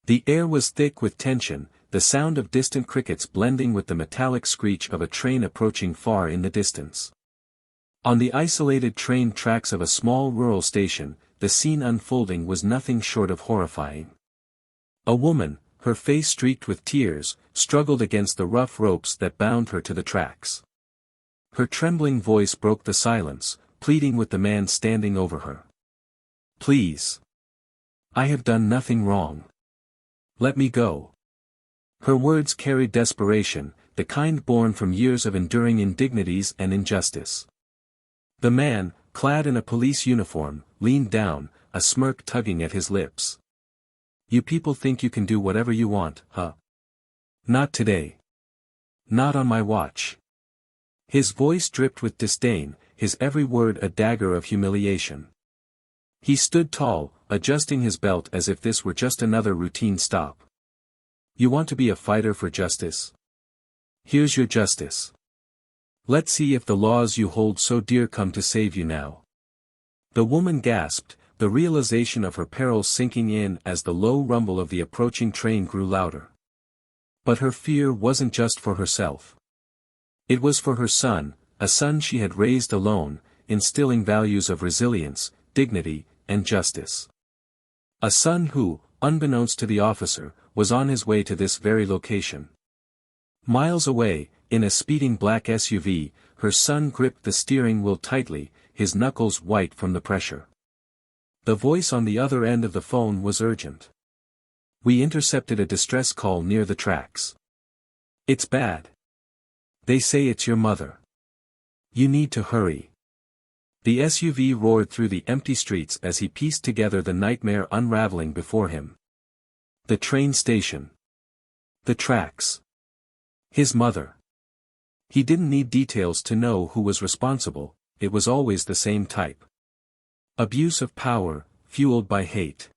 The air was thick with tension, the sound of distant crickets blending with the metallic screech of a train approaching far in the distance. On the isolated train tracks of a small rural station, the scene unfolding was nothing short of horrifying. A woman, her face streaked with tears, struggled against the rough ropes that bound her to the tracks. Her trembling voice broke the silence, pleading with the man standing over her. "Please. I have done nothing wrong. Let me go." Her words carried desperation, the kind born from years of enduring indignities and injustice. The man, clad in a police uniform, leaned down, a smirk tugging at his lips. "You people think you can do whatever you want, huh? Not today. Not on my watch." His voice dripped with disdain, his every word a dagger of humiliation. He stood tall, adjusting his belt as if this were just another routine stop. "You want to be a fighter for justice? Here's your justice. Let's see if the laws you hold so dear come to save you now." The woman gasped, the realization of her peril sinking in as the low rumble of the approaching train grew louder. But her fear wasn't just for herself. It was for her son, a son she had raised alone, instilling values of resilience, dignity, and justice. A son who, unbeknownst to the officer, was on his way to this very location. Miles away, in a speeding black SUV, her son gripped the steering wheel tightly, his knuckles white from the pressure. The voice on the other end of the phone was urgent. "We intercepted a distress call near the tracks. It's bad. They say it's your mother. You need to hurry." The SUV roared through the empty streets as he pieced together the nightmare unraveling before him. The train station. The tracks. His mother. He didn't need details to know who was responsible, it was always the same type. Abuse of power, fueled by hate.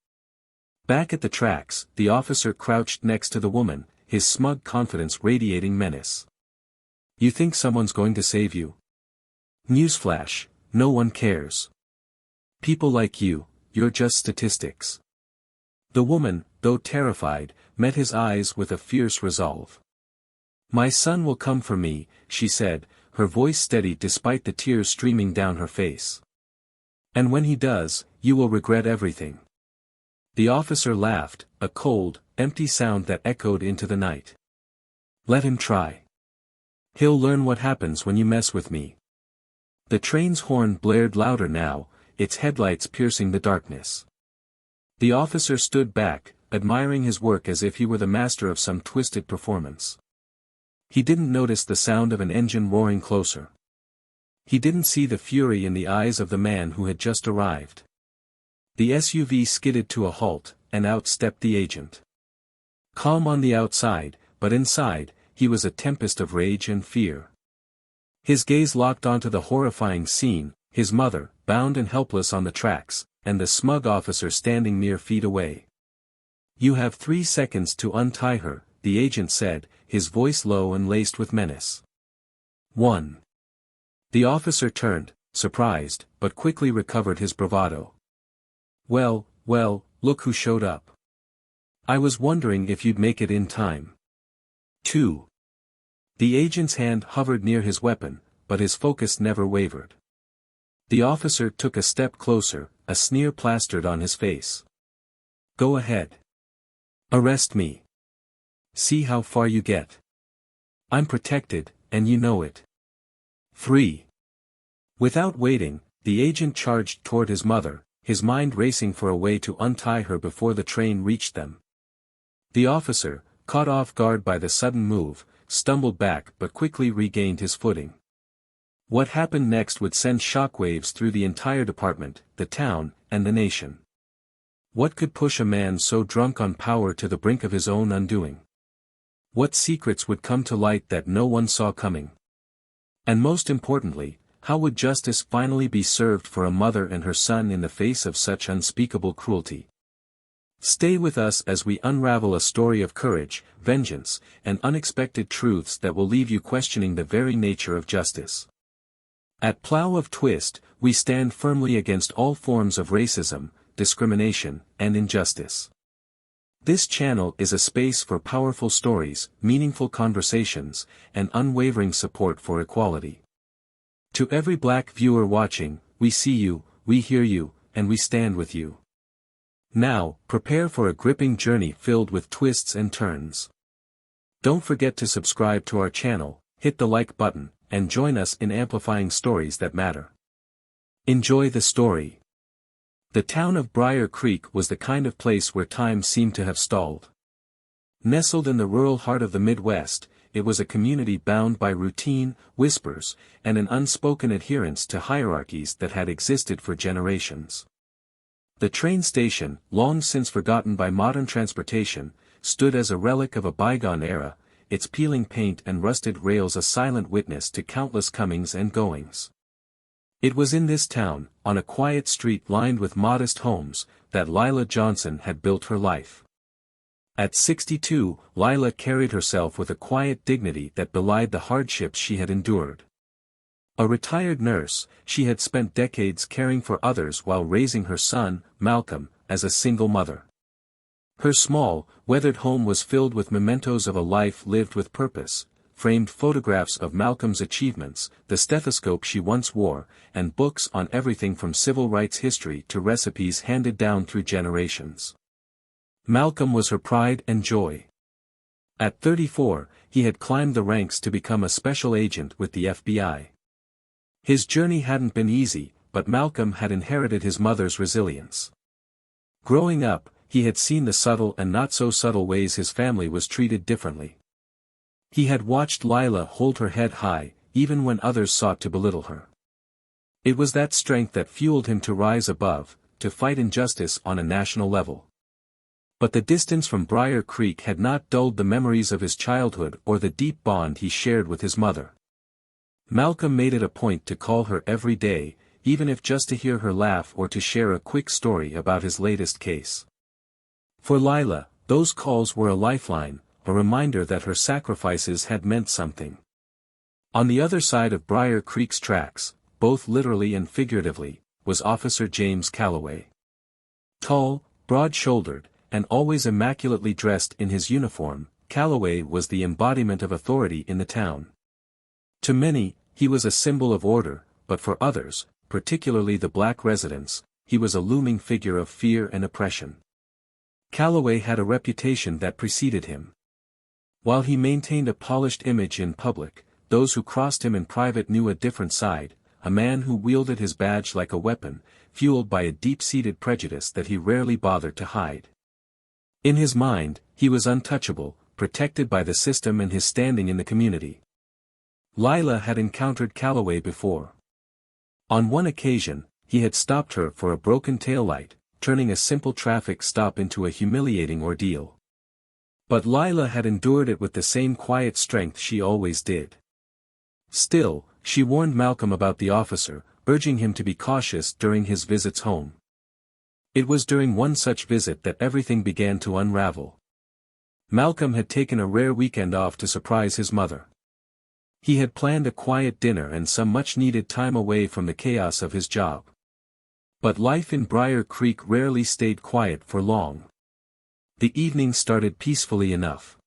Back at the tracks, the officer crouched next to the woman, his smug confidence radiating menace. "You think someone's going to save you? Newsflash, no one cares. People like you, you're just statistics." The woman, though terrified, met his eyes with a fierce resolve. "My son will come for me," she said, her voice steady despite the tears streaming down her face. "And when he does, you will regret everything." The officer laughed, a cold, empty sound that echoed into the night. "Let him try. He'll learn what happens when you mess with me." The train's horn blared louder now, its headlights piercing the darkness. The officer stood back, admiring his work as if he were the master of some twisted performance. He didn't notice the sound of an engine roaring closer. He didn't see the fury in the eyes of the man who had just arrived. The SUV skidded to a halt, and out stepped the agent. Calm on the outside, but inside, he was a tempest of rage and fear. His gaze locked onto the horrifying scene, his mother, bound and helpless on the tracks, and the smug officer standing mere feet away. "You have 3 seconds to untie her," the agent said, his voice low and laced with menace. 1. The officer turned, surprised, but quickly recovered his bravado. Well, look who showed up. I was wondering if you'd make it in time." 2. The agent's hand hovered near his weapon, but his focus never wavered. The officer took a step closer, a sneer plastered on his face. "Go ahead. Arrest me. See how far you get. I'm protected, and you know it." 3. Without waiting, the agent charged toward his mother, his mind racing for a way to untie her before the train reached them. The officer, caught off guard by the sudden move, stumbled back but quickly regained his footing. What happened next would send shockwaves through the entire department, the town, and the nation. What could push a man so drunk on power to the brink of his own undoing? What secrets would come to light that no one saw coming? And most importantly, how would justice finally be served for a mother and her son in the face of such unspeakable cruelty? Stay with us as we unravel a story of courage, vengeance, and unexpected truths that will leave you questioning the very nature of justice. At Plough of Twist, we stand firmly against all forms of racism, discrimination, and injustice. This channel is a space for powerful stories, meaningful conversations, and unwavering support for equality. To every Black viewer watching, we see you, we hear you, and we stand with you. Now, prepare for a gripping journey filled with twists and turns. Don't forget to subscribe to our channel, hit the like button, and join us in amplifying stories that matter. Enjoy the story. The town of Briar Creek was the kind of place where time seemed to have stalled. Nestled in the rural heart of the Midwest, it was a community bound by routine, whispers, and an unspoken adherence to hierarchies that had existed for generations. The train station, long since forgotten by modern transportation, stood as a relic of a bygone era, its peeling paint and rusted rails a silent witness to countless comings and goings. It was in this town, on a quiet street lined with modest homes, that Lila Johnson had built her life. At 62, Lila carried herself with a quiet dignity that belied the hardships she had endured. A retired nurse, she had spent decades caring for others while raising her son, Malcolm, as a single mother. Her small, weathered home was filled with mementos of a life lived with purpose, framed photographs of Malcolm's achievements, the stethoscope she once wore, and books on everything from civil rights history to recipes handed down through generations. Malcolm was her pride and joy. At 34, he had climbed the ranks to become a special agent with the FBI. His journey hadn't been easy, but Malcolm had inherited his mother's resilience. Growing up, he had seen the subtle and not-so-subtle ways his family was treated differently. He had watched Lila hold her head high, even when others sought to belittle her. It was that strength that fueled him to rise above, to fight injustice on a national level. But the distance from Briar Creek had not dulled the memories of his childhood or the deep bond he shared with his mother. Malcolm made it a point to call her every day, even if just to hear her laugh or to share a quick story about his latest case. For Lila, those calls were a lifeline, a reminder that her sacrifices had meant something. On the other side of Briar Creek's tracks, both literally and figuratively, was Officer James Calloway. Tall, broad-shouldered, and always immaculately dressed in his uniform, Calloway was the embodiment of authority in the town. To many, he was a symbol of order, but for others, particularly the Black residents, he was a looming figure of fear and oppression. Calloway had a reputation that preceded him. While he maintained a polished image in public, those who crossed him in private knew a different side, a man who wielded his badge like a weapon, fueled by a deep-seated prejudice that he rarely bothered to hide. In his mind, he was untouchable, protected by the system and his standing in the community. Lila had encountered Calloway before. On one occasion, he had stopped her for a broken taillight, turning a simple traffic stop into a humiliating ordeal. But Lila had endured it with the same quiet strength she always did. Still, she warned Malcolm about the officer, urging him to be cautious during his visits home. It was during one such visit that everything began to unravel. Malcolm had taken a rare weekend off to surprise his mother. He had planned a quiet dinner and some much-needed time away from the chaos of his job. But life in Briar Creek rarely stayed quiet for long. The evening started peacefully enough.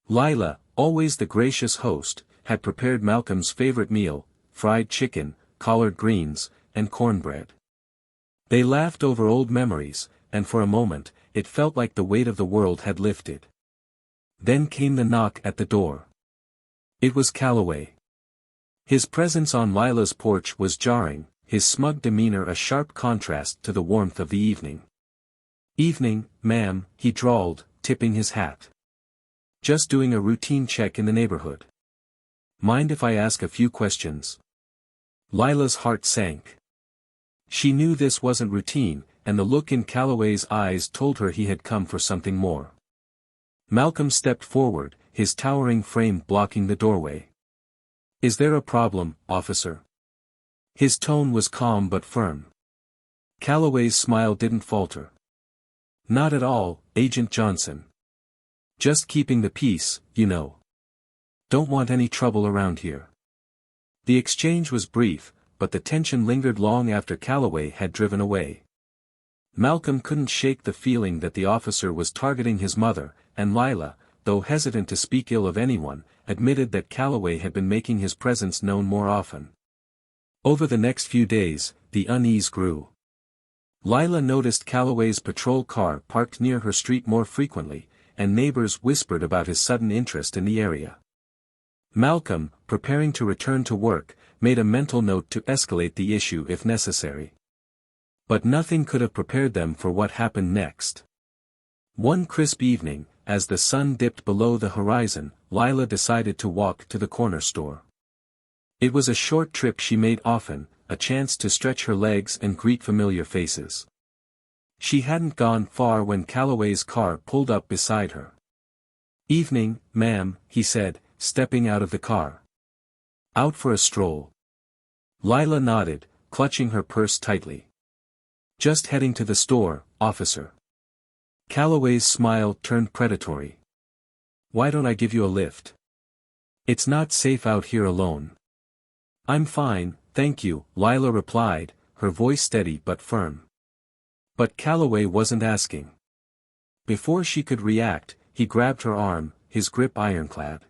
Lila, always the gracious host, had prepared Malcolm's favorite meal, fried chicken, collard greens, and cornbread. They laughed over old memories, and for a moment, it felt like the weight of the world had lifted. Then came the knock at the door. It was Calloway. His presence on Lila's porch was jarring, his smug demeanor a sharp contrast to the warmth of the evening. "Evening, ma'am," he drawled, tipping his hat. "Just doing a routine check in the neighborhood. Mind if I ask a few questions?" Lila's heart sank. She knew this wasn't routine, and the look in Calloway's eyes told her he had come for something more. Malcolm stepped forward, his towering frame blocking the doorway. "Is there a problem, officer?" His tone was calm but firm. Calloway's smile didn't falter. "Not at all, Agent Johnson. Just keeping the peace, you know. Don't want any trouble around here." The exchange was brief, but the tension lingered long after Calloway had driven away. Malcolm couldn't shake the feeling that the officer was targeting his mother, and Lila, though hesitant to speak ill of anyone, admitted that Calloway had been making his presence known more often. Over the next few days, the unease grew. Lila noticed Calloway's patrol car parked near her street more frequently, and neighbors whispered about his sudden interest in the area. Malcolm, preparing to return to work, made a mental note to escalate the issue if necessary. But nothing could have prepared them for what happened next. One crisp evening, as the sun dipped below the horizon, Lila decided to walk to the corner store. It was a short trip she made often, a chance to stretch her legs and greet familiar faces. She hadn't gone far when Calloway's car pulled up beside her. "Evening, ma'am," he said, stepping out of the car. "Out for a stroll?" Lila nodded, clutching her purse tightly. "Just heading to the store, officer." Calloway's smile turned predatory. "Why don't I give you a lift? It's not safe out here alone." "I'm fine, thank you," Lila replied, her voice steady but firm. But Calloway wasn't asking. Before she could react, he grabbed her arm, his grip ironclad.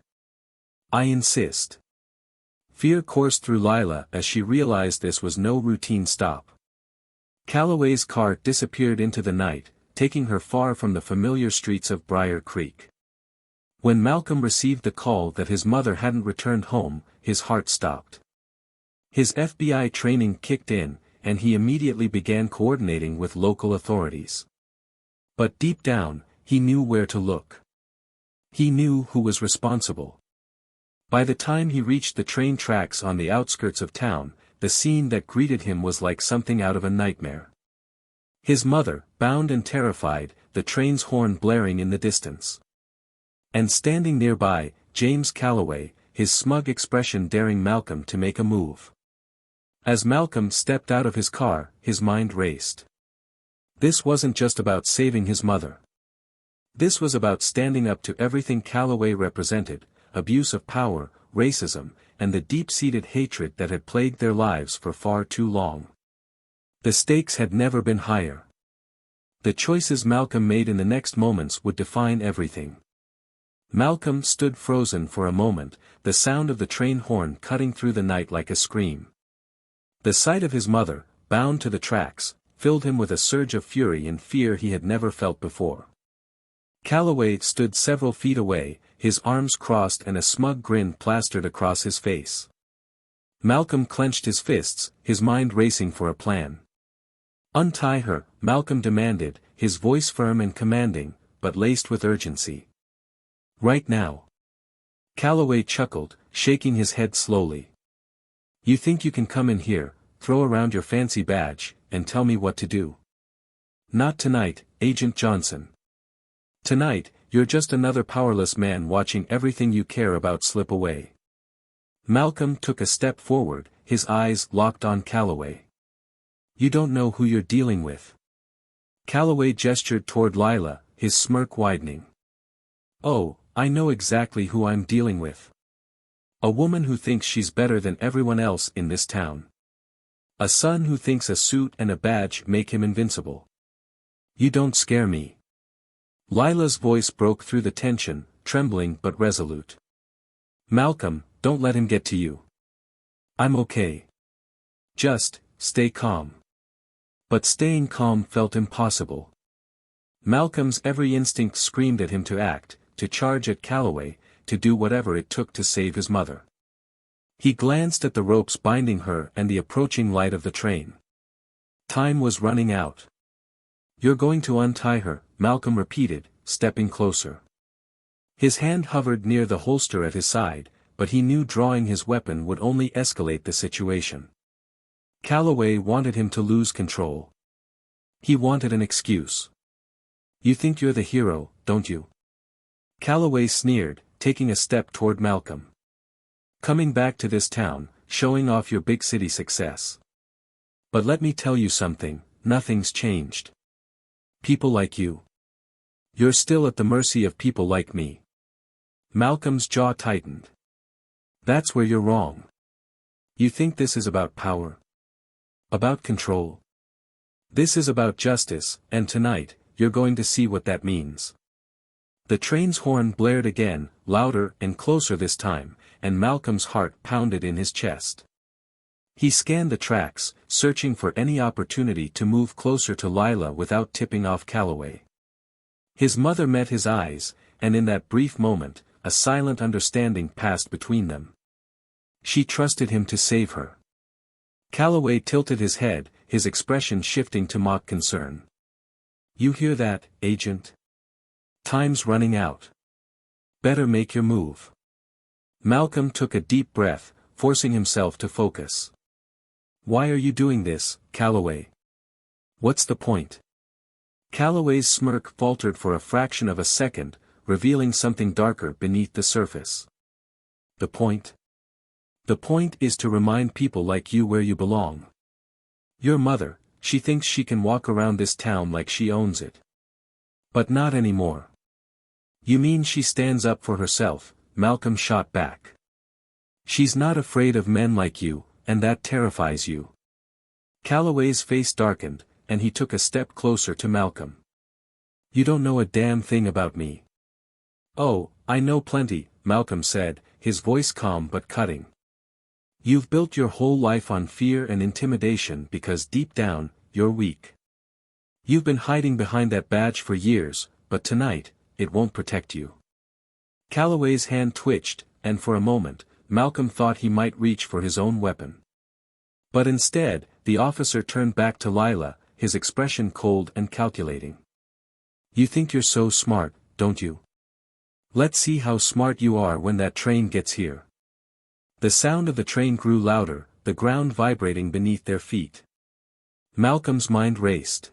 "I insist." Fear coursed through Lila as she realized this was no routine stop. Calloway's car disappeared into the night, taking her far from the familiar streets of Briar Creek. When Malcolm received the call that his mother hadn't returned home, his heart stopped. His FBI training kicked in, and he immediately began coordinating with local authorities. But deep down, he knew where to look. He knew who was responsible. By the time he reached the train tracks on the outskirts of town, the scene that greeted him was like something out of a nightmare. His mother, bound and terrified, the train's horn blaring in the distance. And standing nearby, James Calloway, his smug expression daring Malcolm to make a move. As Malcolm stepped out of his car, his mind raced. This wasn't just about saving his mother. This was about standing up to everything Calloway represented: abuse of power, racism, and the deep-seated hatred that had plagued their lives for far too long. The stakes had never been higher. The choices Malcolm made in the next moments would define everything. Malcolm stood frozen for a moment, the sound of the train horn cutting through the night like a scream. The sight of his mother, bound to the tracks, filled him with a surge of fury and fear he had never felt before. Calloway stood several feet away, his arms crossed and a smug grin plastered across his face. Malcolm clenched his fists, his mind racing for a plan. "Untie her," Malcolm demanded, his voice firm and commanding, but laced with urgency. "Right now." Calloway chuckled, shaking his head slowly. "You think you can come in here, throw around your fancy badge, and tell me what to do? Not tonight, Agent Johnson. Tonight, you're just another powerless man watching everything you care about slip away." Malcolm took a step forward, his eyes locked on Calloway. "You don't know who you're dealing with." Calloway gestured toward Lila, his smirk widening. "Oh, I know exactly who I'm dealing with. A woman who thinks she's better than everyone else in this town. A son who thinks a suit and a badge make him invincible. You don't scare me." Lila's voice broke through the tension, trembling but resolute. "Malcolm, don't let him get to you. I'm okay. Just, stay calm." But staying calm felt impossible. Malcolm's every instinct screamed at him to act, to charge at Calloway, to do whatever it took to save his mother. He glanced at the ropes binding her and the approaching light of the train. Time was running out. "You're going to untie her," Malcolm repeated, stepping closer. His hand hovered near the holster at his side, but he knew drawing his weapon would only escalate the situation. Calloway wanted him to lose control. He wanted an excuse. "You think you're the hero, don't you?" Calloway sneered, taking a step toward Malcolm. "Coming back to this town, showing off your big city success. But let me tell you something, nothing's changed. People like you. You're still at the mercy of people like me." Malcolm's jaw tightened. "That's where you're wrong. You think this is about power? About control? This is about justice, and tonight, you're going to see what that means. The train's horn blared again, louder and closer this time, and Malcolm's heart pounded in his chest. He scanned the tracks, searching for any opportunity to move closer to Lila without tipping off Calloway. His mother met his eyes, and in that brief moment, a silent understanding passed between them. She trusted him to save her. Calloway tilted his head, his expression shifting to mock concern. "You hear that, Agent? Time's running out. Better make your move." Malcolm took a deep breath, forcing himself to focus. "Why are you doing this, Calloway? What's the point?" Calloway's smirk faltered for a fraction of a second, revealing something darker beneath the surface. "The point? The point is to remind people like you where you belong. Your mother, she thinks she can walk around this town like she owns it. But not anymore." "You mean she stands up for herself?" Malcolm shot back. "She's not afraid of men like you, and that terrifies you." Calloway's face darkened, and he took a step closer to Malcolm. "You don't know a damn thing about me." "Oh, I know plenty," Malcolm said, his voice calm but cutting. "You've built your whole life on fear and intimidation because deep down, you're weak. You've been hiding behind that badge for years, but tonight, it won't protect you." Calloway's hand twitched, and for a moment, Malcolm thought he might reach for his own weapon. But instead, the officer turned back to Lila, his expression cold and calculating. "You think you're so smart, don't you? Let's see how smart you are when that train gets here." The sound of the train grew louder, the ground vibrating beneath their feet. Malcolm's mind raced.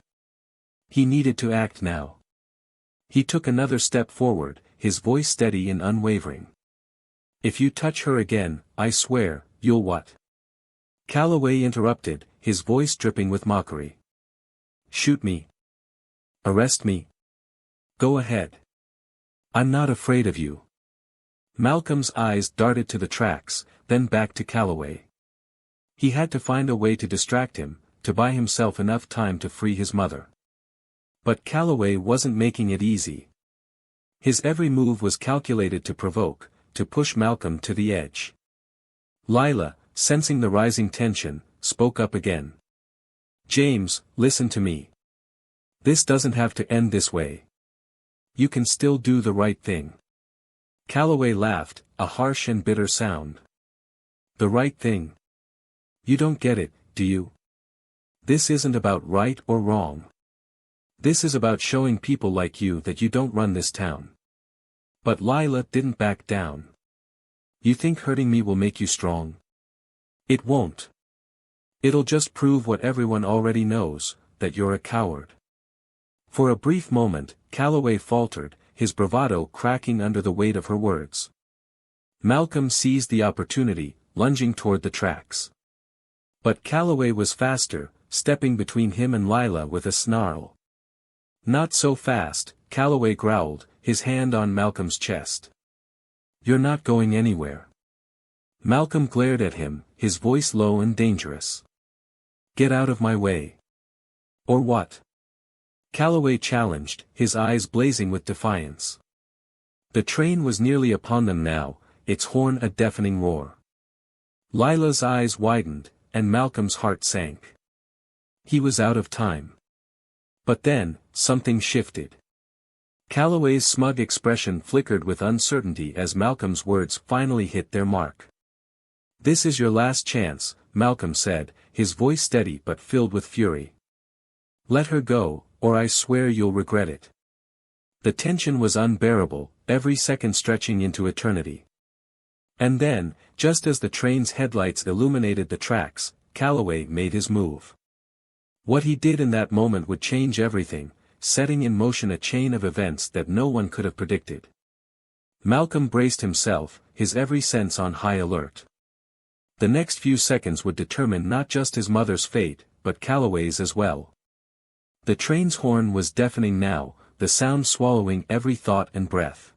He needed to act now. He took another step forward, his voice steady and unwavering. "If you touch her again, I swear, you'll what?" Calloway interrupted, his voice dripping with mockery. "Shoot me. Arrest me. Go ahead. I'm not afraid of you." Malcolm's eyes darted to the tracks, then back to Calloway. He had to find a way to distract him, to buy himself enough time to free his mother. But Calloway wasn't making it easy. His every move was calculated to provoke, to push Malcolm to the edge. Lila, sensing the rising tension, spoke up again. "James, listen to me. This doesn't have to end this way. You can still do the right thing." Calloway laughed, a harsh and bitter sound. "The right thing? You don't get it, do you? This isn't about right or wrong. This is about showing people like you that you don't run this town." But Lila didn't back down. "You think hurting me will make you strong? It won't. It'll just prove what everyone already knows, that you're a coward." For a brief moment, Calloway faltered, his bravado cracking under the weight of her words. Malcolm seized the opportunity, lunging toward the tracks. But Calloway was faster, stepping between him and Lila with a snarl. "Not so fast," Calloway growled, his hand on Malcolm's chest. "You're not going anywhere." Malcolm glared at him, his voice low and dangerous. "Get out of my way." "Or what?" Calloway challenged, his eyes blazing with defiance. The train was nearly upon them now, its horn a deafening roar. Lila's eyes widened, and Malcolm's heart sank. He was out of time. But then, something shifted. Calloway's smug expression flickered with uncertainty as Malcolm's words finally hit their mark. "This is your last chance," Malcolm said, his voice steady but filled with fury. "Let her go, or I swear you'll regret it." The tension was unbearable, every second stretching into eternity. And then, just as the train's headlights illuminated the tracks, Calloway made his move. What he did in that moment would change everything, setting in motion a chain of events that no one could have predicted. Malcolm braced himself, his every sense on high alert. The next few seconds would determine not just his mother's fate, but Calloway's as well. The train's horn was deafening now, the sound swallowing every thought and breath.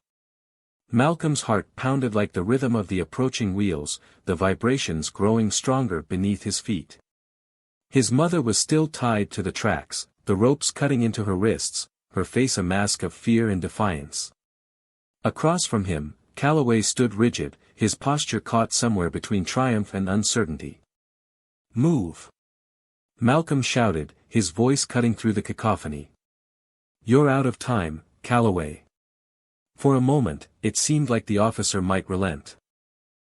Malcolm's heart pounded like the rhythm of the approaching wheels, the vibrations growing stronger beneath his feet. His mother was still tied to the tracks, the ropes cutting into her wrists, her face a mask of fear and defiance. Across from him, Calloway stood rigid, his posture caught somewhere between triumph and uncertainty. "Move!" Malcolm shouted, his voice cutting through the cacophony. "You're out of time, Calloway." For a moment, it seemed like the officer might relent.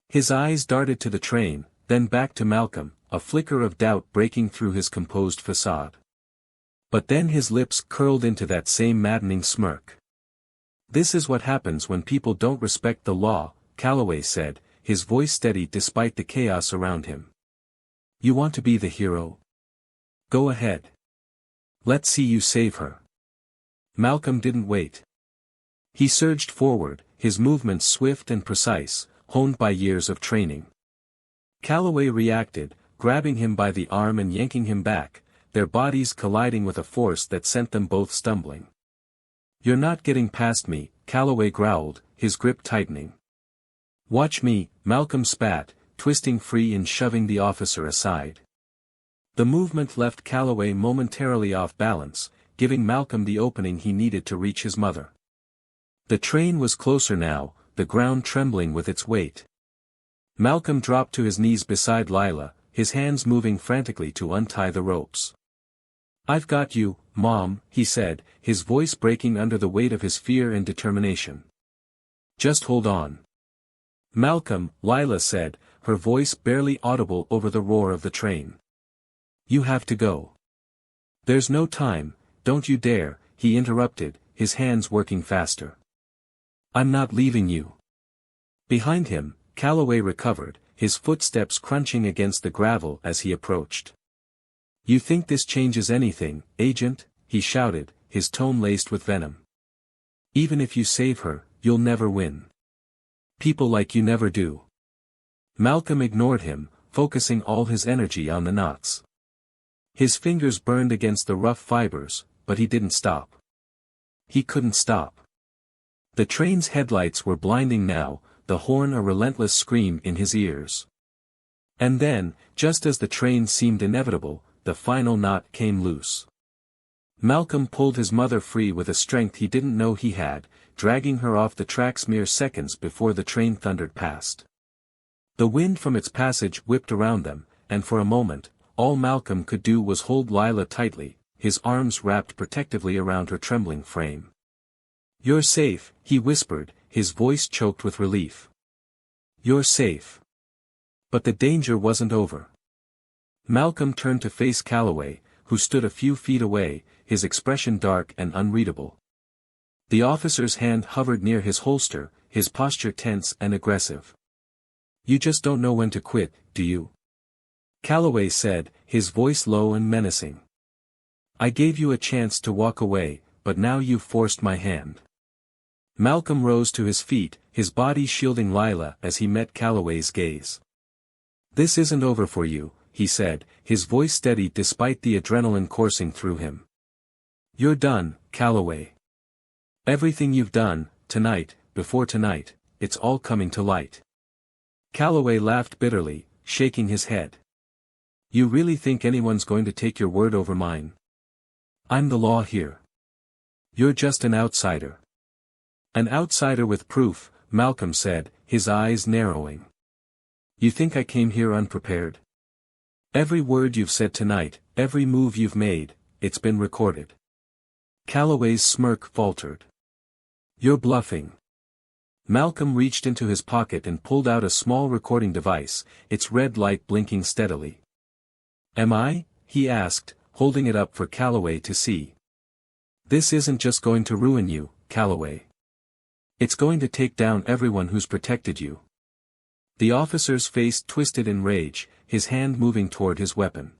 His eyes darted to the train, then back to Malcolm, a flicker of doubt breaking through his composed facade. But then his lips curled into that same maddening smirk. "This is what happens when people don't respect the law," Calloway said, his voice steady despite the chaos around him. "You want to be the hero? Go ahead. Let's see you save her." Malcolm didn't wait. He surged forward, his movements swift and precise, honed by years of training. Calloway reacted, grabbing him by the arm and yanking him back, their bodies colliding with a force that sent them both stumbling. "You're not getting past me," Calloway growled, his grip tightening. "Watch me," Malcolm spat, twisting free and shoving the officer aside. The movement left Calloway momentarily off balance, giving Malcolm the opening he needed to reach his mother. The train was closer now, the ground trembling with its weight. Malcolm dropped to his knees beside Lila, his hands moving frantically to untie the ropes. "I've got you, Mom," he said, his voice breaking under the weight of his fear and determination. "Just hold on." "Malcolm," Lila said, her voice barely audible over the roar of the train. "You have to go." "There's no time, don't you dare," he interrupted, his hands working faster. "I'm not leaving you." Behind him, Calloway recovered, his footsteps crunching against the gravel as he approached. "You think this changes anything, Agent?" he shouted, his tone laced with venom. "Even if you save her, you'll never win. People like you never do." Malcolm ignored him, focusing all his energy on the knots. His fingers burned against the rough fibers, but he didn't stop. He couldn't stop. The train's headlights were blinding now, the horn a relentless scream in his ears. And then, just as the train seemed inevitable, the final knot came loose. Malcolm pulled his mother free with a strength he didn't know he had, dragging her off the tracks mere seconds before the train thundered past. The wind from its passage whipped around them, and for a moment, all Malcolm could do was hold Lila tightly, his arms wrapped protectively around her trembling frame. "You're safe," he whispered, his voice choked with relief. "You're safe." But the danger wasn't over. Malcolm turned to face Calloway, who stood a few feet away, his expression dark and unreadable. The officer's hand hovered near his holster, his posture tense and aggressive. "You just don't know when to quit, do you?" Calloway said, his voice low and menacing. "I gave you a chance to walk away, but now you've forced my hand." Malcolm rose to his feet, his body shielding Lila as he met Calloway's gaze. "This isn't over for you," he said, his voice steady despite the adrenaline coursing through him. "You're done, Calloway. Everything you've done, tonight, before tonight, it's all coming to light." Calloway laughed bitterly, shaking his head. "You really think anyone's going to take your word over mine? I'm the law here. You're just an outsider." "An outsider with proof," Malcolm said, his eyes narrowing. "You think I came here unprepared? Every word you've said tonight, every move you've made, it's been recorded." Calloway's smirk faltered. "You're bluffing." Malcolm reached into his pocket and pulled out a small recording device, its red light blinking steadily. "Am I?" he asked, holding it up for Calloway to see. "This isn't just going to ruin you, Calloway. It's going to take down everyone who's protected you." The officer's face twisted in rage, his hand moving toward his weapon.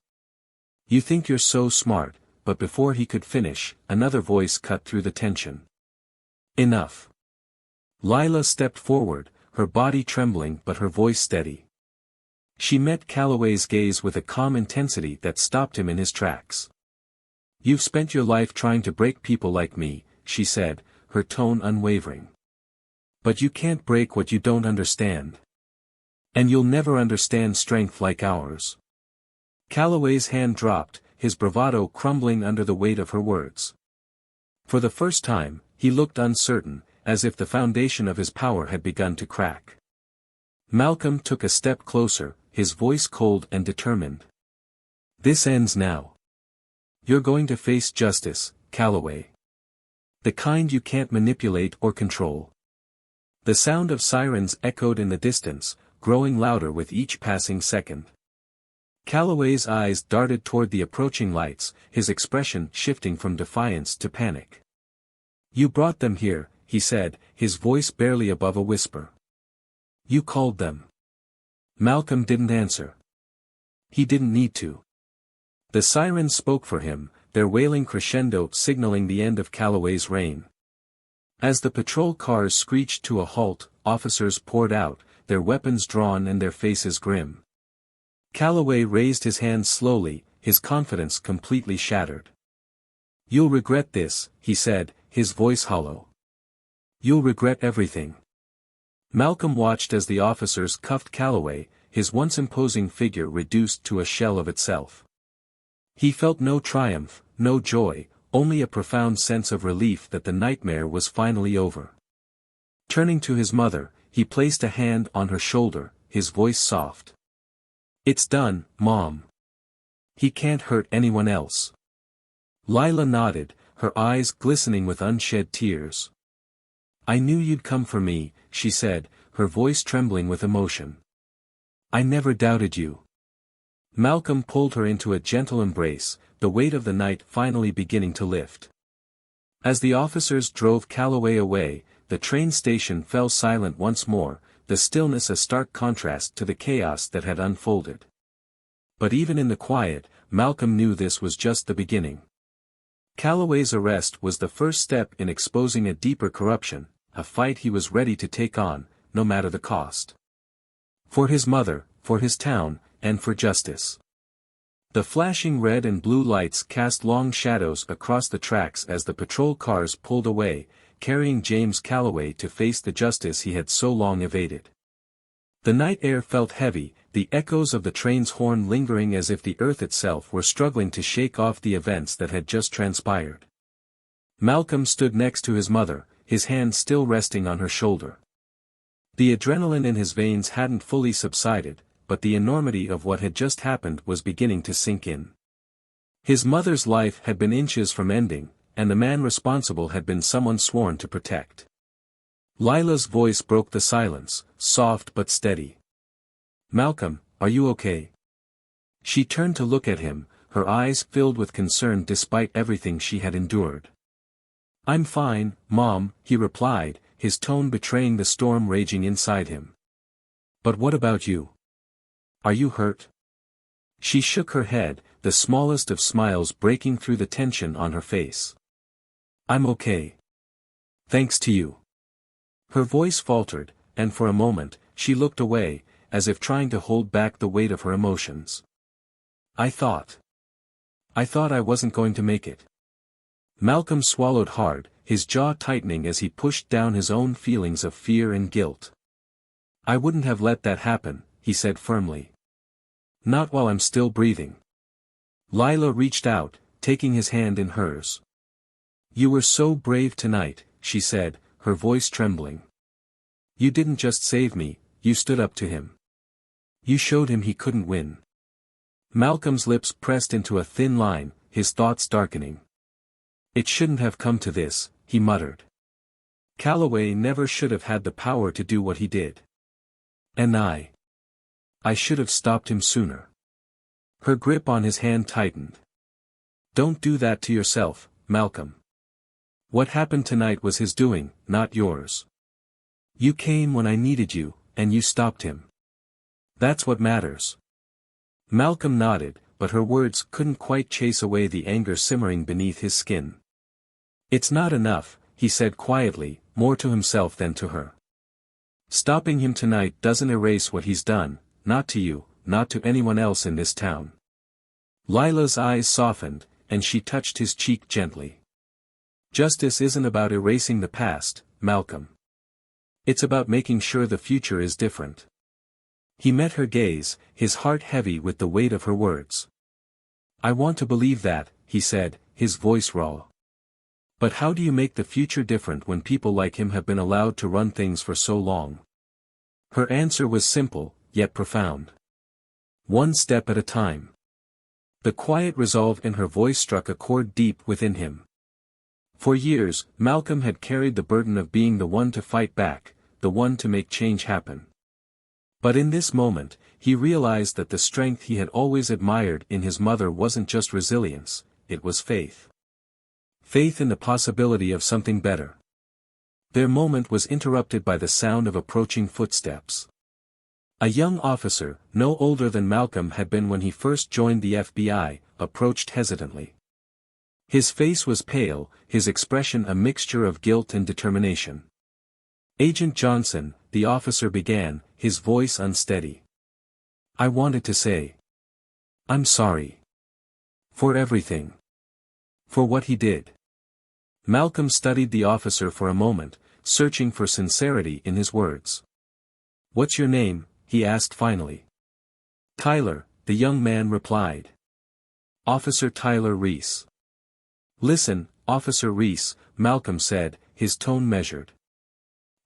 "You think you're so smart," but before he could finish, another voice cut through the tension. "Enough." Lila stepped forward, her body trembling but her voice steady. She met Calloway's gaze with a calm intensity that stopped him in his tracks. "You've spent your life trying to break people like me," she said, her tone unwavering. "But you can't break what you don't understand. And you'll never understand strength like ours." Calloway's hand dropped, his bravado crumbling under the weight of her words. For the first time, he looked uncertain, as if the foundation of his power had begun to crack. Malcolm took a step closer, his voice cold and determined. "This ends now. You're going to face justice, Calloway. The kind you can't manipulate or control." The sound of sirens echoed in the distance, growing louder with each passing second. Calloway's eyes darted toward the approaching lights, his expression shifting from defiance to panic. "You brought them here," he said, his voice barely above a whisper. "You called them." Malcolm didn't answer. He didn't need to. The sirens spoke for him, their wailing crescendo signaling the end of Calloway's reign. As the patrol cars screeched to a halt, officers poured out, their weapons drawn and their faces grim. Calloway raised his hands slowly, his confidence completely shattered. "You'll regret this," he said, his voice hollow. "You'll regret everything." Malcolm watched as the officers cuffed Calloway, his once imposing figure reduced to a shell of itself. He felt no triumph, no joy, only a profound sense of relief that the nightmare was finally over. Turning to his mother, he placed a hand on her shoulder, his voice soft. "It's done, Mom. He can't hurt anyone else." Lila nodded, her eyes glistening with unshed tears. "I knew you'd come for me," she said, her voice trembling with emotion. "I never doubted you." Malcolm pulled her into a gentle embrace, the weight of the night finally beginning to lift. As the officers drove Calloway away, the train station fell silent once more, the stillness a stark contrast to the chaos that had unfolded. But even in the quiet, Malcolm knew this was just the beginning. Calloway's arrest was the first step in exposing a deeper corruption, a fight he was ready to take on, no matter the cost. For his mother, for his town, and for justice. The flashing red and blue lights cast long shadows across the tracks as the patrol cars pulled away, carrying James Calloway to face the justice he had so long evaded. The night air felt heavy, the echoes of the train's horn lingering as if the earth itself were struggling to shake off the events that had just transpired. Malcolm stood next to his mother, his hand still resting on her shoulder. The adrenaline in his veins hadn't fully subsided, but the enormity of what had just happened was beginning to sink in. His mother's life had been inches from ending, and the man responsible had been someone sworn to protect. Lila's voice broke the silence, soft but steady. "Malcolm, are you okay?" She turned to look at him, her eyes filled with concern despite everything she had endured. "I'm fine, Mom," he replied, his tone betraying the storm raging inside him. "But what about you? Are you hurt?" She shook her head, the smallest of smiles breaking through the tension on her face. "I'm okay. Thanks to you." Her voice faltered, and for a moment, she looked away, as if trying to hold back the weight of her emotions. I thought I wasn't going to make it." Malcolm swallowed hard, his jaw tightening as he pushed down his own feelings of fear and guilt. "I wouldn't have let that happen," he said firmly. "Not while I'm still breathing." Lila reached out, taking his hand in hers. "You were so brave tonight," she said, her voice trembling. "You didn't just save me, you stood up to him. You showed him he couldn't win." Malcolm's lips pressed into a thin line, his thoughts darkening. "It shouldn't have come to this," he muttered. "Calloway never should have had the power to do what he did. And I should have stopped him sooner." Her grip on his hand tightened. "Don't do that to yourself, Malcolm. What happened tonight was his doing, not yours. You came when I needed you, and you stopped him. That's what matters." Malcolm nodded, but her words couldn't quite chase away the anger simmering beneath his skin. "It's not enough," he said quietly, more to himself than to her. "Stopping him tonight doesn't erase what he's done, not to you, not to anyone else in this town." Lila's eyes softened, and she touched his cheek gently. "Justice isn't about erasing the past, Malcolm. It's about making sure the future is different." He met her gaze, his heart heavy with the weight of her words. I want to believe that, he said, his voice raw. But how do you make the future different when people like him have been allowed to run things for so long? Her answer was simple, yet profound. One step at a time. The quiet resolve in her voice struck a chord deep within him. For years, Malcolm had carried the burden of being the one to fight back, the one to make change happen. But in this moment, he realized that the strength he had always admired in his mother wasn't just resilience, it was faith. Faith in the possibility of something better. Their moment was interrupted by the sound of approaching footsteps. A young officer, no older than Malcolm had been when he first joined the FBI, approached hesitantly. His face was pale, his expression a mixture of guilt and determination. "Agent Johnson," the officer began, his voice unsteady. "I wanted to say. I'm sorry. For everything. For what he did." Malcolm studied the officer for a moment, searching for sincerity in his words. "What's your name?" he asked finally. "Tyler," the young man replied. "Officer Tyler Reese." "Listen, Officer Reese," Malcolm said, his tone measured.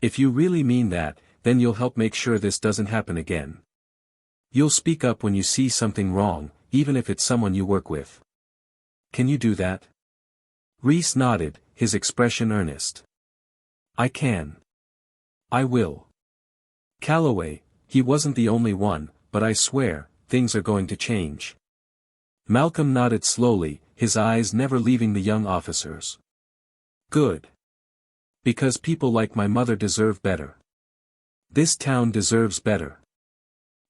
"If you really mean that, then you'll help make sure this doesn't happen again. You'll speak up when you see something wrong, even if it's someone you work with. Can you do that?" Reese nodded, his expression earnest. "I can. I will. Calloway, he wasn't the only one, but I swear, things are going to change." Malcolm nodded slowly, his eyes never leaving the young officer's. "Good. Because people like my mother deserve better. This town deserves better."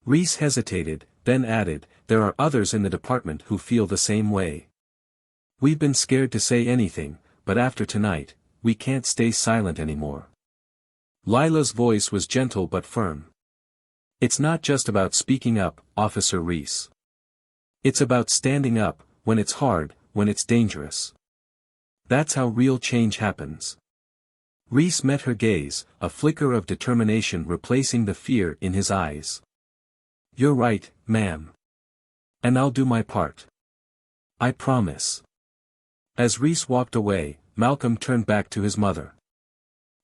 Reese hesitated, then added, "There are others in the department who feel the same way. We've been scared to say anything, but after tonight, we can't stay silent anymore." Lila's voice was gentle but firm. "It's not just about speaking up, Officer Reese. It's about standing up, when it's hard, when it's dangerous. That's how real change happens." Reese met her gaze, a flicker of determination replacing the fear in his eyes. "You're right, ma'am. And I'll do my part. I promise." As Reese walked away, Malcolm turned back to his mother.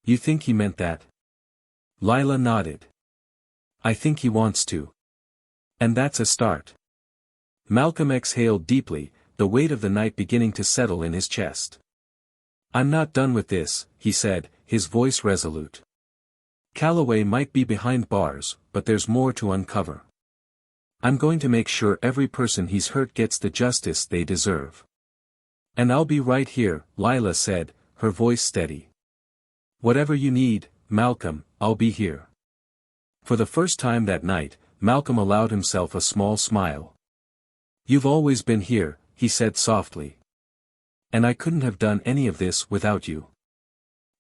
"You think he meant that?" Lila nodded. "I think he wants to. And that's a start." Malcolm exhaled deeply, the weight of the night beginning to settle in his chest. "I'm not done with this," he said, his voice resolute. "Calloway might be behind bars, but there's more to uncover. I'm going to make sure every person he's hurt gets the justice they deserve." "And I'll be right here," Lila said, her voice steady. "Whatever you need, Malcolm, I'll be here." For the first time that night, Malcolm allowed himself a small smile. "You've always been here," he said softly. "And I couldn't have done any of this without you."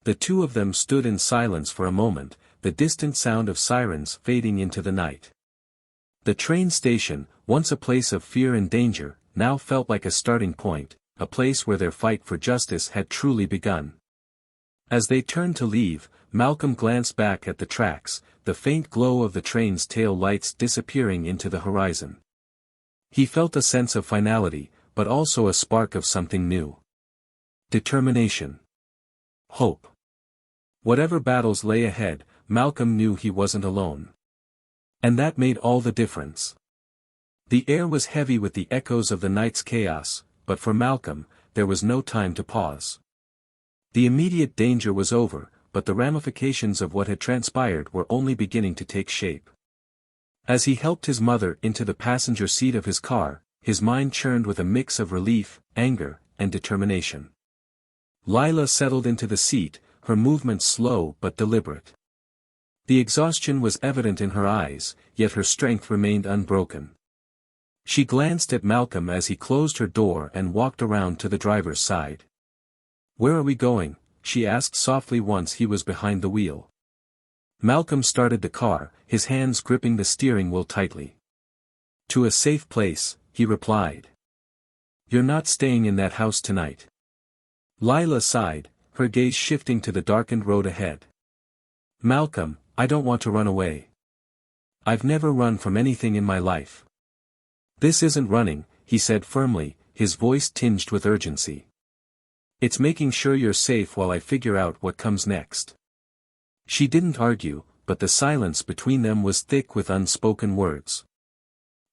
The two of them stood in silence for a moment, the distant sound of sirens fading into the night. The train station, once a place of fear and danger, now felt like a starting point, a place where their fight for justice had truly begun. As they turned to leave, Malcolm glanced back at the tracks, the faint glow of the train's tail lights disappearing into the horizon. He felt a sense of finality, but also a spark of something new. Determination. Hope. Whatever battles lay ahead, Malcolm knew he wasn't alone. And that made all the difference. The air was heavy with the echoes of the night's chaos, but for Malcolm, there was no time to pause. The immediate danger was over, but the ramifications of what had transpired were only beginning to take shape. As he helped his mother into the passenger seat of his car, his mind churned with a mix of relief, anger, and determination. Lila settled into the seat, her movements slow but deliberate. The exhaustion was evident in her eyes, yet her strength remained unbroken. She glanced at Malcolm as he closed her door and walked around to the driver's side. "Where are we going?" she asked softly once he was behind the wheel. Malcolm started the car, his hands gripping the steering wheel tightly. "To a safe place," he replied. "You're not staying in that house tonight." Lila sighed, her gaze shifting to the darkened road ahead. "Malcolm, I don't want to run away. I've never run from anything in my life." "This isn't running," he said firmly, his voice tinged with urgency. It's making sure you're safe while I figure out what comes next. She didn't argue, but the silence between them was thick with unspoken words.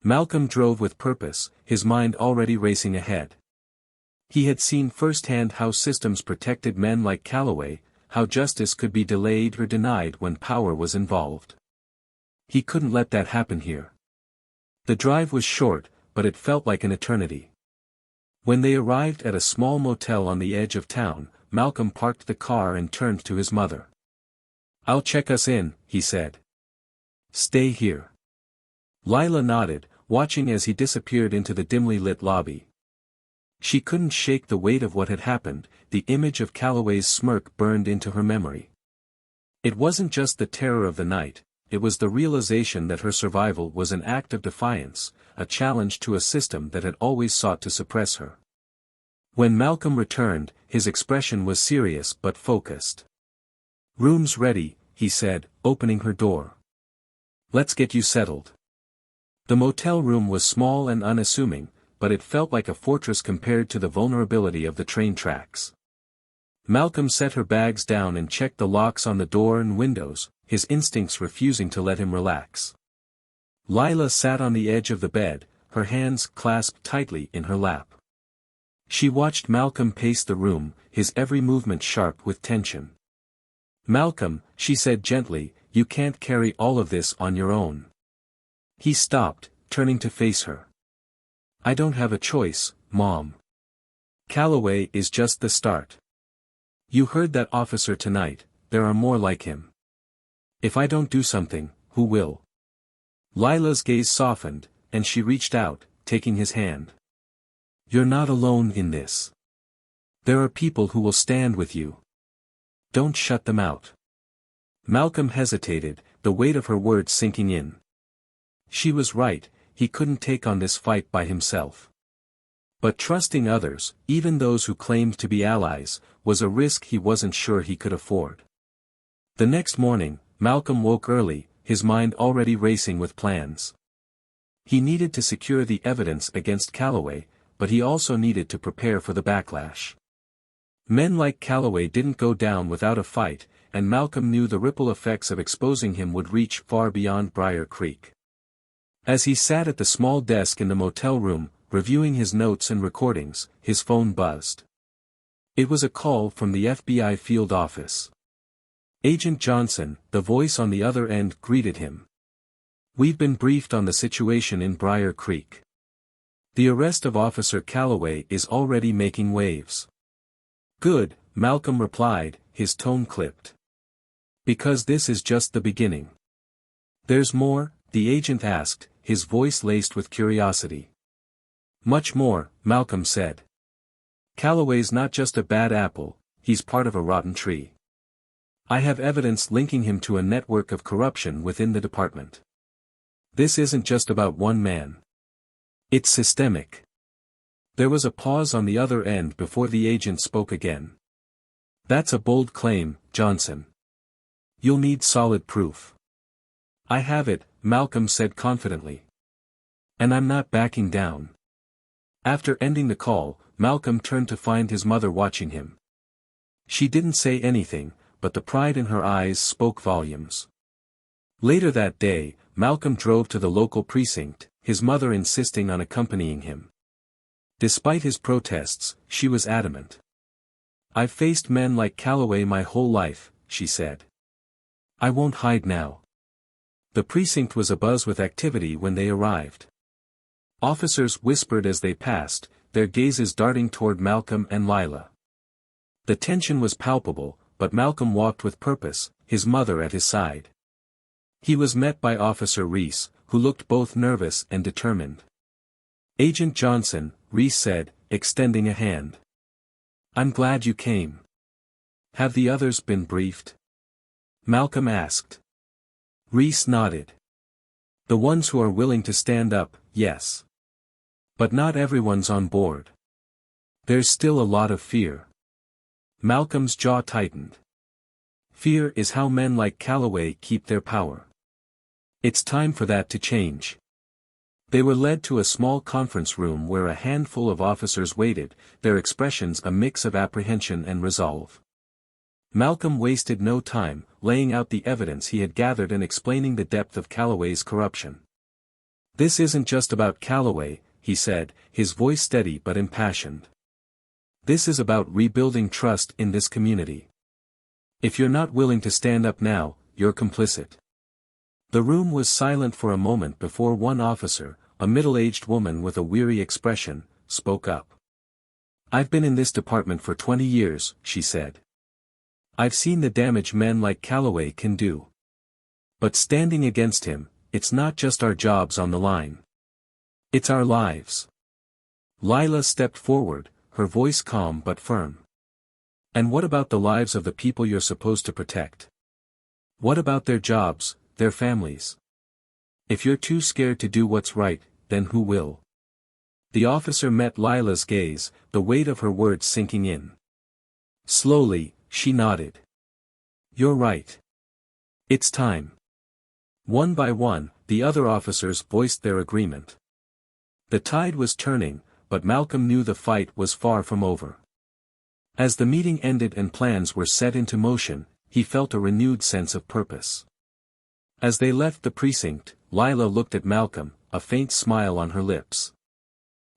Malcolm drove with purpose, his mind already racing ahead. He had seen firsthand how systems protected men like Calloway, how justice could be delayed or denied when power was involved. He couldn't let that happen here. The drive was short, but it felt like an eternity. When they arrived at a small motel on the edge of town, Malcolm parked the car and turned to his mother. "I'll check us in," he said. "Stay here." Lila nodded, watching as he disappeared into the dimly lit lobby. She couldn't shake the weight of what had happened, the image of Calloway's smirk burned into her memory. It wasn't just the terror of the night, it was the realization that her survival was an act of defiance, a challenge to a system that had always sought to suppress her. When Malcolm returned, his expression was serious but focused. "Room's ready," he said, opening her door. "Let's get you settled." The motel room was small and unassuming, but it felt like a fortress compared to the vulnerability of the train tracks. Malcolm set her bags down and checked the locks on the door and windows, his instincts refusing to let him relax. Lila sat on the edge of the bed, her hands clasped tightly in her lap. She watched Malcolm pace the room, his every movement sharp with tension. "Malcolm," she said gently, "you can't carry all of this on your own." He stopped, turning to face her. "I don't have a choice, Mom. Calloway is just the start. You heard that officer tonight, there are more like him. If I don't do something, who will?" Lila's gaze softened, and she reached out, taking his hand. "You're not alone in this. There are people who will stand with you. Don't shut them out." Malcolm hesitated, the weight of her words sinking in. She was right, he couldn't take on this fight by himself. But trusting others, even those who claimed to be allies, was a risk he wasn't sure he could afford. The next morning, Malcolm woke early, his mind already racing with plans. He needed to secure the evidence against Calloway, but he also needed to prepare for the backlash. Men like Calloway didn't go down without a fight, and Malcolm knew the ripple effects of exposing him would reach far beyond Briar Creek. As he sat at the small desk in the motel room, reviewing his notes and recordings, his phone buzzed. It was a call from the FBI field office. Agent Johnson, the voice on the other end, greeted him. "We've been briefed on the situation in Briar Creek. The arrest of Officer Calloway is already making waves." "Good," Malcolm replied, his tone clipped. "Because this is just the beginning." "There's more?" the agent asked, his voice laced with curiosity. "Much more," Malcolm said. "Calloway's not just a bad apple, he's part of a rotten tree. I have evidence linking him to a network of corruption within the department. This isn't just about one man. It's systemic." There was a pause on the other end before the agent spoke again. "That's a bold claim, Johnson. You'll need solid proof." "I have it," Malcolm said confidently. "And I'm not backing down." After ending the call, Malcolm turned to find his mother watching him. She didn't say anything, but the pride in her eyes spoke volumes. Later that day, Malcolm drove to the local precinct, his mother insisting on accompanying him. Despite his protests, she was adamant. "I've faced men like Calloway my whole life," she said. "I won't hide now." The precinct was abuzz with activity when they arrived. Officers whispered as they passed, their gazes darting toward Malcolm and Lila. The tension was palpable, but Malcolm walked with purpose, his mother at his side. He was met by Officer Reese, who looked both nervous and determined. "Agent Johnson," Reese said, extending a hand. "I'm glad you came. Have the others been briefed?" Malcolm asked. Reese nodded. "The ones who are willing to stand up, yes. But not everyone's on board. There's still a lot of fear." Malcolm's jaw tightened. "Fear is how men like Calloway keep their power. It's time for that to change." They were led to a small conference room where a handful of officers waited, their expressions a mix of apprehension and resolve. Malcolm wasted no time, laying out the evidence he had gathered and explaining the depth of Calloway's corruption. "This isn't just about Calloway," he said, his voice steady but impassioned. "This is about rebuilding trust in this community. If you're not willing to stand up now, you're complicit." The room was silent for a moment before one officer, a middle-aged woman with a weary expression, spoke up. "I've been in this department for 20 years, she said. "I've seen the damage men like Calloway can do. But standing against him, it's not just our jobs on the line. It's our lives." Lila stepped forward, her voice calm but firm. "And what about the lives of the people you're supposed to protect? What about their jobs, their families? If you're too scared to do what's right, then who will?" The officer met Lila's gaze, the weight of her words sinking in. Slowly, she nodded. "You're right. It's time." One by one, the other officers voiced their agreement. The tide was turning, but Malcolm knew the fight was far from over. As the meeting ended and plans were set into motion, he felt a renewed sense of purpose. As they left the precinct, Lila looked at Malcolm, a faint smile on her lips.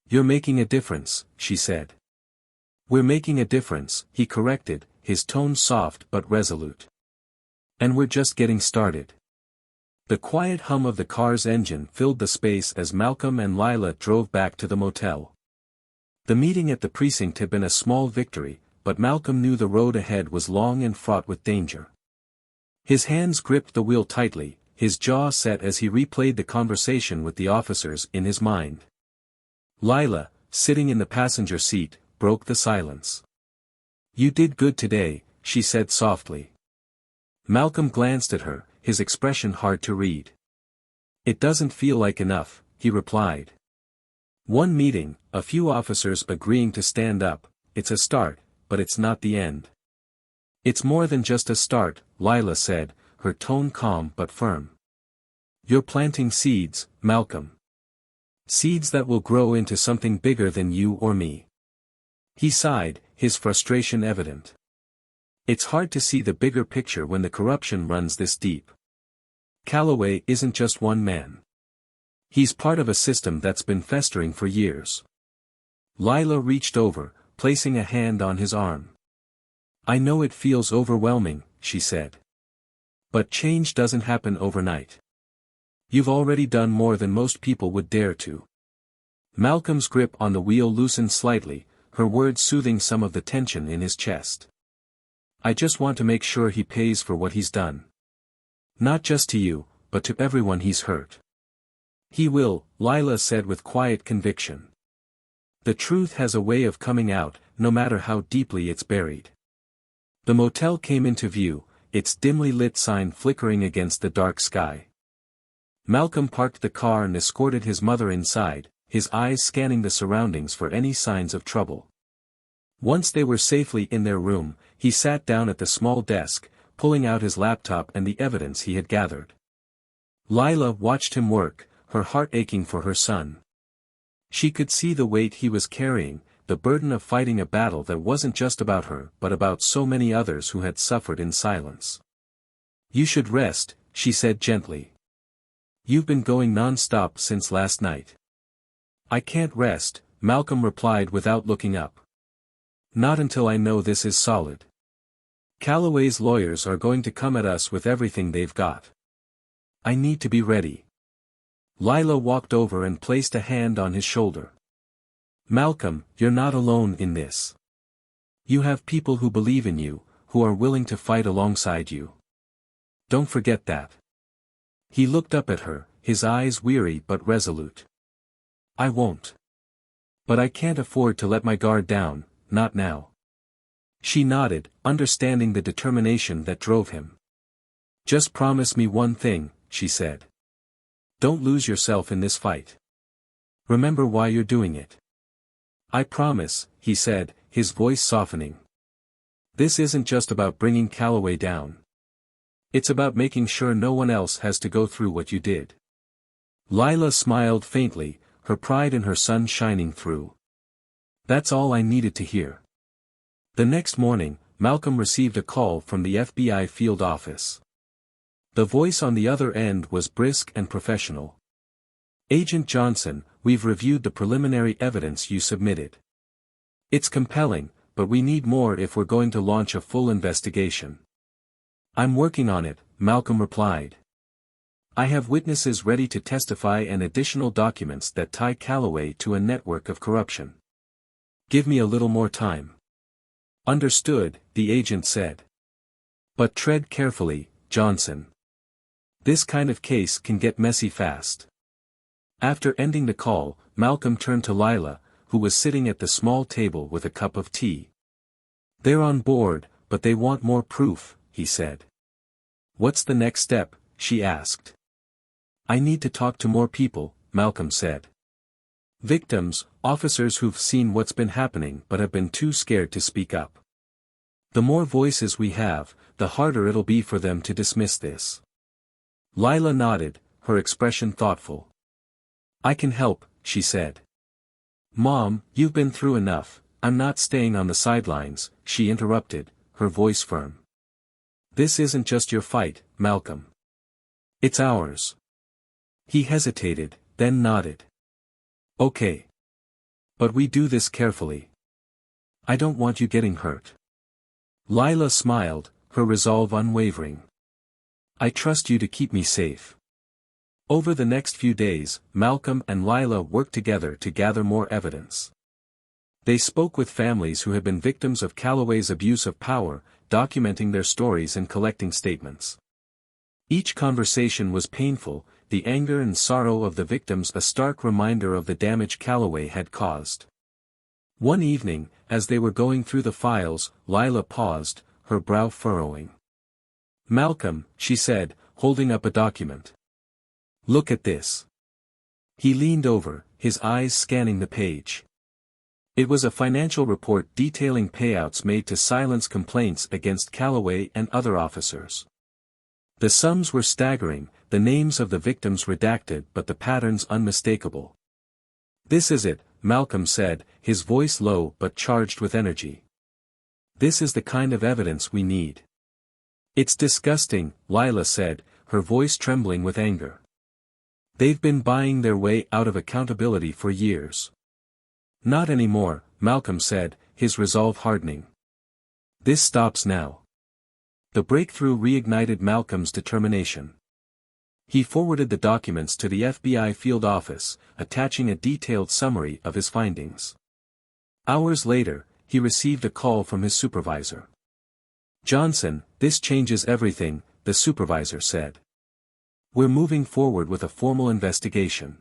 "You're making a difference," she said. "We're making a difference," he corrected, his tone soft but resolute. "And we're just getting started." The quiet hum of the car's engine filled the space as Malcolm and Lila drove back to the motel. The meeting at the precinct had been a small victory, but Malcolm knew the road ahead was long and fraught with danger. His hands gripped the wheel tightly, his jaw set as he replayed the conversation with the officers in his mind. Lila, sitting in the passenger seat, broke the silence. "You did good today," she said softly. Malcolm glanced at her, his expression hard to read. "It doesn't feel like enough," he replied. "One meeting, a few officers agreeing to stand up, it's a start, but it's not the end." "It's more than just a start," Lila said, her tone calm but firm. "You're planting seeds, Malcolm. Seeds that will grow into something bigger than you or me." He sighed, his frustration evident. "It's hard to see the bigger picture when the corruption runs this deep. Calloway isn't just one man. He's part of a system that's been festering for years." Lila reached over, placing a hand on his arm. "I know it feels overwhelming," she said. "But change doesn't happen overnight. You've already done more than most people would dare to." Malcolm's grip on the wheel loosened slightly, her words soothing some of the tension in his chest. "I just want to make sure he pays for what he's done. Not just to you, but to everyone he's hurt." "He will," Lila said with quiet conviction. "The truth has a way of coming out, no matter how deeply it's buried." The motel came into view, its dimly lit sign flickering against the dark sky. Malcolm parked the car and escorted his mother inside, his eyes scanning the surroundings for any signs of trouble. Once they were safely in their room, he sat down at the small desk, pulling out his laptop and the evidence he had gathered. Lila watched him work, her heart aching for her son. She could see the weight he was carrying, the burden of fighting a battle that wasn't just about her but about so many others who had suffered in silence. "You should rest," she said gently. "You've been going non-stop since last night." "I can't rest," Malcolm replied without looking up. "Not until I know this is solid. Calloway's lawyers are going to come at us with everything they've got. I need to be ready." Lila walked over and placed a hand on his shoulder. "Malcolm, you're not alone in this. You have people who believe in you, who are willing to fight alongside you. Don't forget that." He looked up at her, his eyes weary but resolute. "I won't. But I can't afford to let my guard down, not now." She nodded, understanding the determination that drove him. "Just promise me one thing," she said. "Don't lose yourself in this fight. Remember why you're doing it." "I promise," he said, his voice softening. "This isn't just about bringing Calloway down. It's about making sure no one else has to go through what you did." Lila smiled faintly, her pride in her son shining through. That's all I needed to hear. The next morning, Malcolm received a call from the FBI field office. The voice on the other end was brisk and professional. "Agent Johnson, we've reviewed the preliminary evidence you submitted. It's compelling, but we need more if we're going to launch a full investigation." "I'm working on it," Malcolm replied. "I have witnesses ready to testify and additional documents that tie Calloway to a network of corruption. Give me a little more time." "Understood," the agent said. "But tread carefully, Johnson. This kind of case can get messy fast." After ending the call, Malcolm turned to Lila, who was sitting at the small table with a cup of tea. "They're on board, but they want more proof," he said. "What's the next step?" she asked. "I need to talk to more people," Malcolm said. "Victims, officers who've seen what's been happening but have been too scared to speak up. The more voices we have, the harder it'll be for them to dismiss this." Lila nodded, her expression thoughtful. "I can help," she said. "Mom, you've been through enough, I'm not staying on the sidelines," she interrupted, her voice firm. "This isn't just your fight, Malcolm. It's ours." He hesitated, then nodded. "Okay. But we do this carefully. I don't want you getting hurt." Lila smiled, her resolve unwavering. "I trust you to keep me safe." Over the next few days, Malcolm and Lila worked together to gather more evidence. They spoke with families who had been victims of Calloway's abuse of power, documenting their stories and collecting statements. Each conversation was painful, the anger and sorrow of the victims a stark reminder of the damage Calloway had caused. One evening, as they were going through the files, Lila paused, her brow furrowing. "Malcolm," she said, holding up a document. "Look at this." He leaned over, his eyes scanning the page. It was a financial report detailing payouts made to silence complaints against Calloway and other officers. The sums were staggering, the names of the victims redacted but the patterns unmistakable. "This is it," Malcolm said, his voice low but charged with energy. "This is the kind of evidence we need." "It's disgusting," Lila said, her voice trembling with anger. "They've been buying their way out of accountability for years." "Not anymore," Malcolm said, his resolve hardening. "This stops now." The breakthrough reignited Malcolm's determination. He forwarded the documents to the FBI field office, attaching a detailed summary of his findings. Hours later, he received a call from his supervisor. "Johnson, this changes everything," the supervisor said. "We're moving forward with a formal investigation.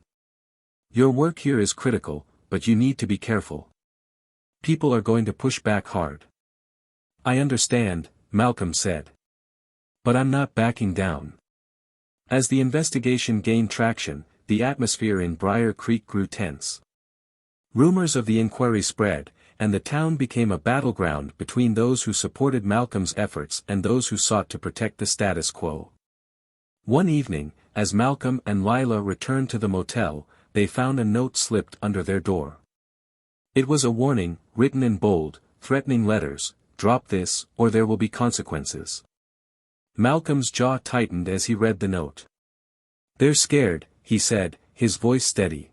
Your work here is critical, but you need to be careful. People are going to push back hard." "I understand," Malcolm said. "But I'm not backing down." As the investigation gained traction, the atmosphere in Briar Creek grew tense. Rumors of the inquiry spread, and the town became a battleground between those who supported Malcolm's efforts and those who sought to protect the status quo. One evening, as Malcolm and Lila returned to the motel, they found a note slipped under their door. It was a warning, written in bold, threatening letters: "Drop this, or there will be consequences." Malcolm's jaw tightened as he read the note. "They're scared," he said, his voice steady.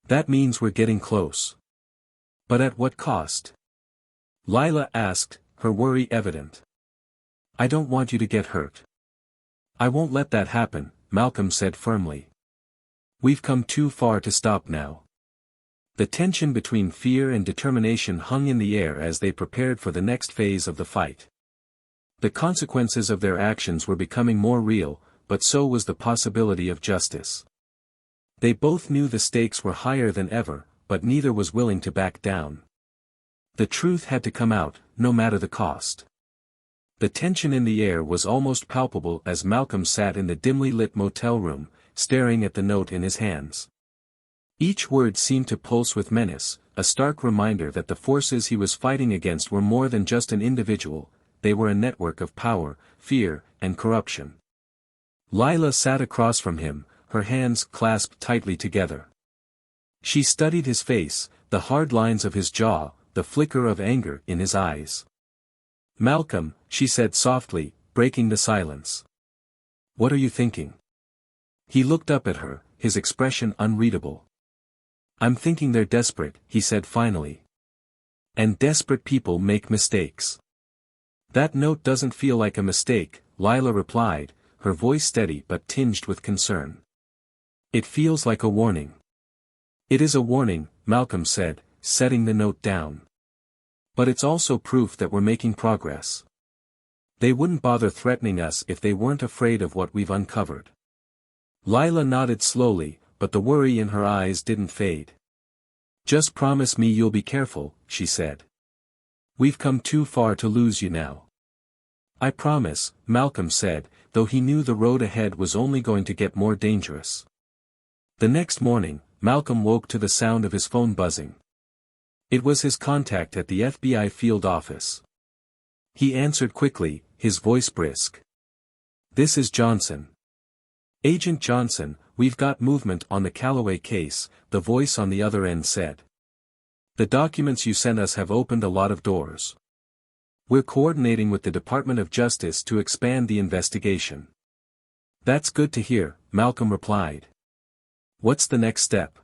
"That means we're getting close." "But at what cost?" Lila asked, her worry evident. "I don't want you to get hurt." "I won't let that happen," Malcolm said firmly. "We've come too far to stop now." The tension between fear and determination hung in the air as they prepared for the next phase of the fight. The consequences of their actions were becoming more real, but so was the possibility of justice. They both knew the stakes were higher than ever, but neither was willing to back down. The truth had to come out, no matter the cost. The tension in the air was almost palpable as Malcolm sat in the dimly lit motel room, staring at the note in his hands. Each word seemed to pulse with menace, a stark reminder that the forces he was fighting against were more than just an individual, they were a network of power, fear, and corruption. Lila sat across from him, her hands clasped tightly together. She studied his face, the hard lines of his jaw, the flicker of anger in his eyes. "Malcolm," she said softly, breaking the silence. "What are you thinking?" He looked up at her, his expression unreadable. "I'm thinking they're desperate," he said finally. "And desperate people make mistakes." "That note doesn't feel like a mistake," Lila replied, her voice steady but tinged with concern. "It feels like a warning." "It is a warning," Malcolm said, setting the note down. "But it's also proof that we're making progress. They wouldn't bother threatening us if they weren't afraid of what we've uncovered." Lila nodded slowly, but the worry in her eyes didn't fade. "Just promise me you'll be careful," she said. "We've come too far to lose you now." "I promise," Malcolm said, though he knew the road ahead was only going to get more dangerous. The next morning, Malcolm woke to the sound of his phone buzzing. It was his contact at the FBI field office. He answered quickly, his voice brisk. "This is Johnson." "Agent Johnson, we've got movement on the Calloway case," the voice on the other end said. "The documents you sent us have opened a lot of doors. We're coordinating with the Department of Justice to expand the investigation." "That's good to hear," Malcolm replied. "What's the next step?"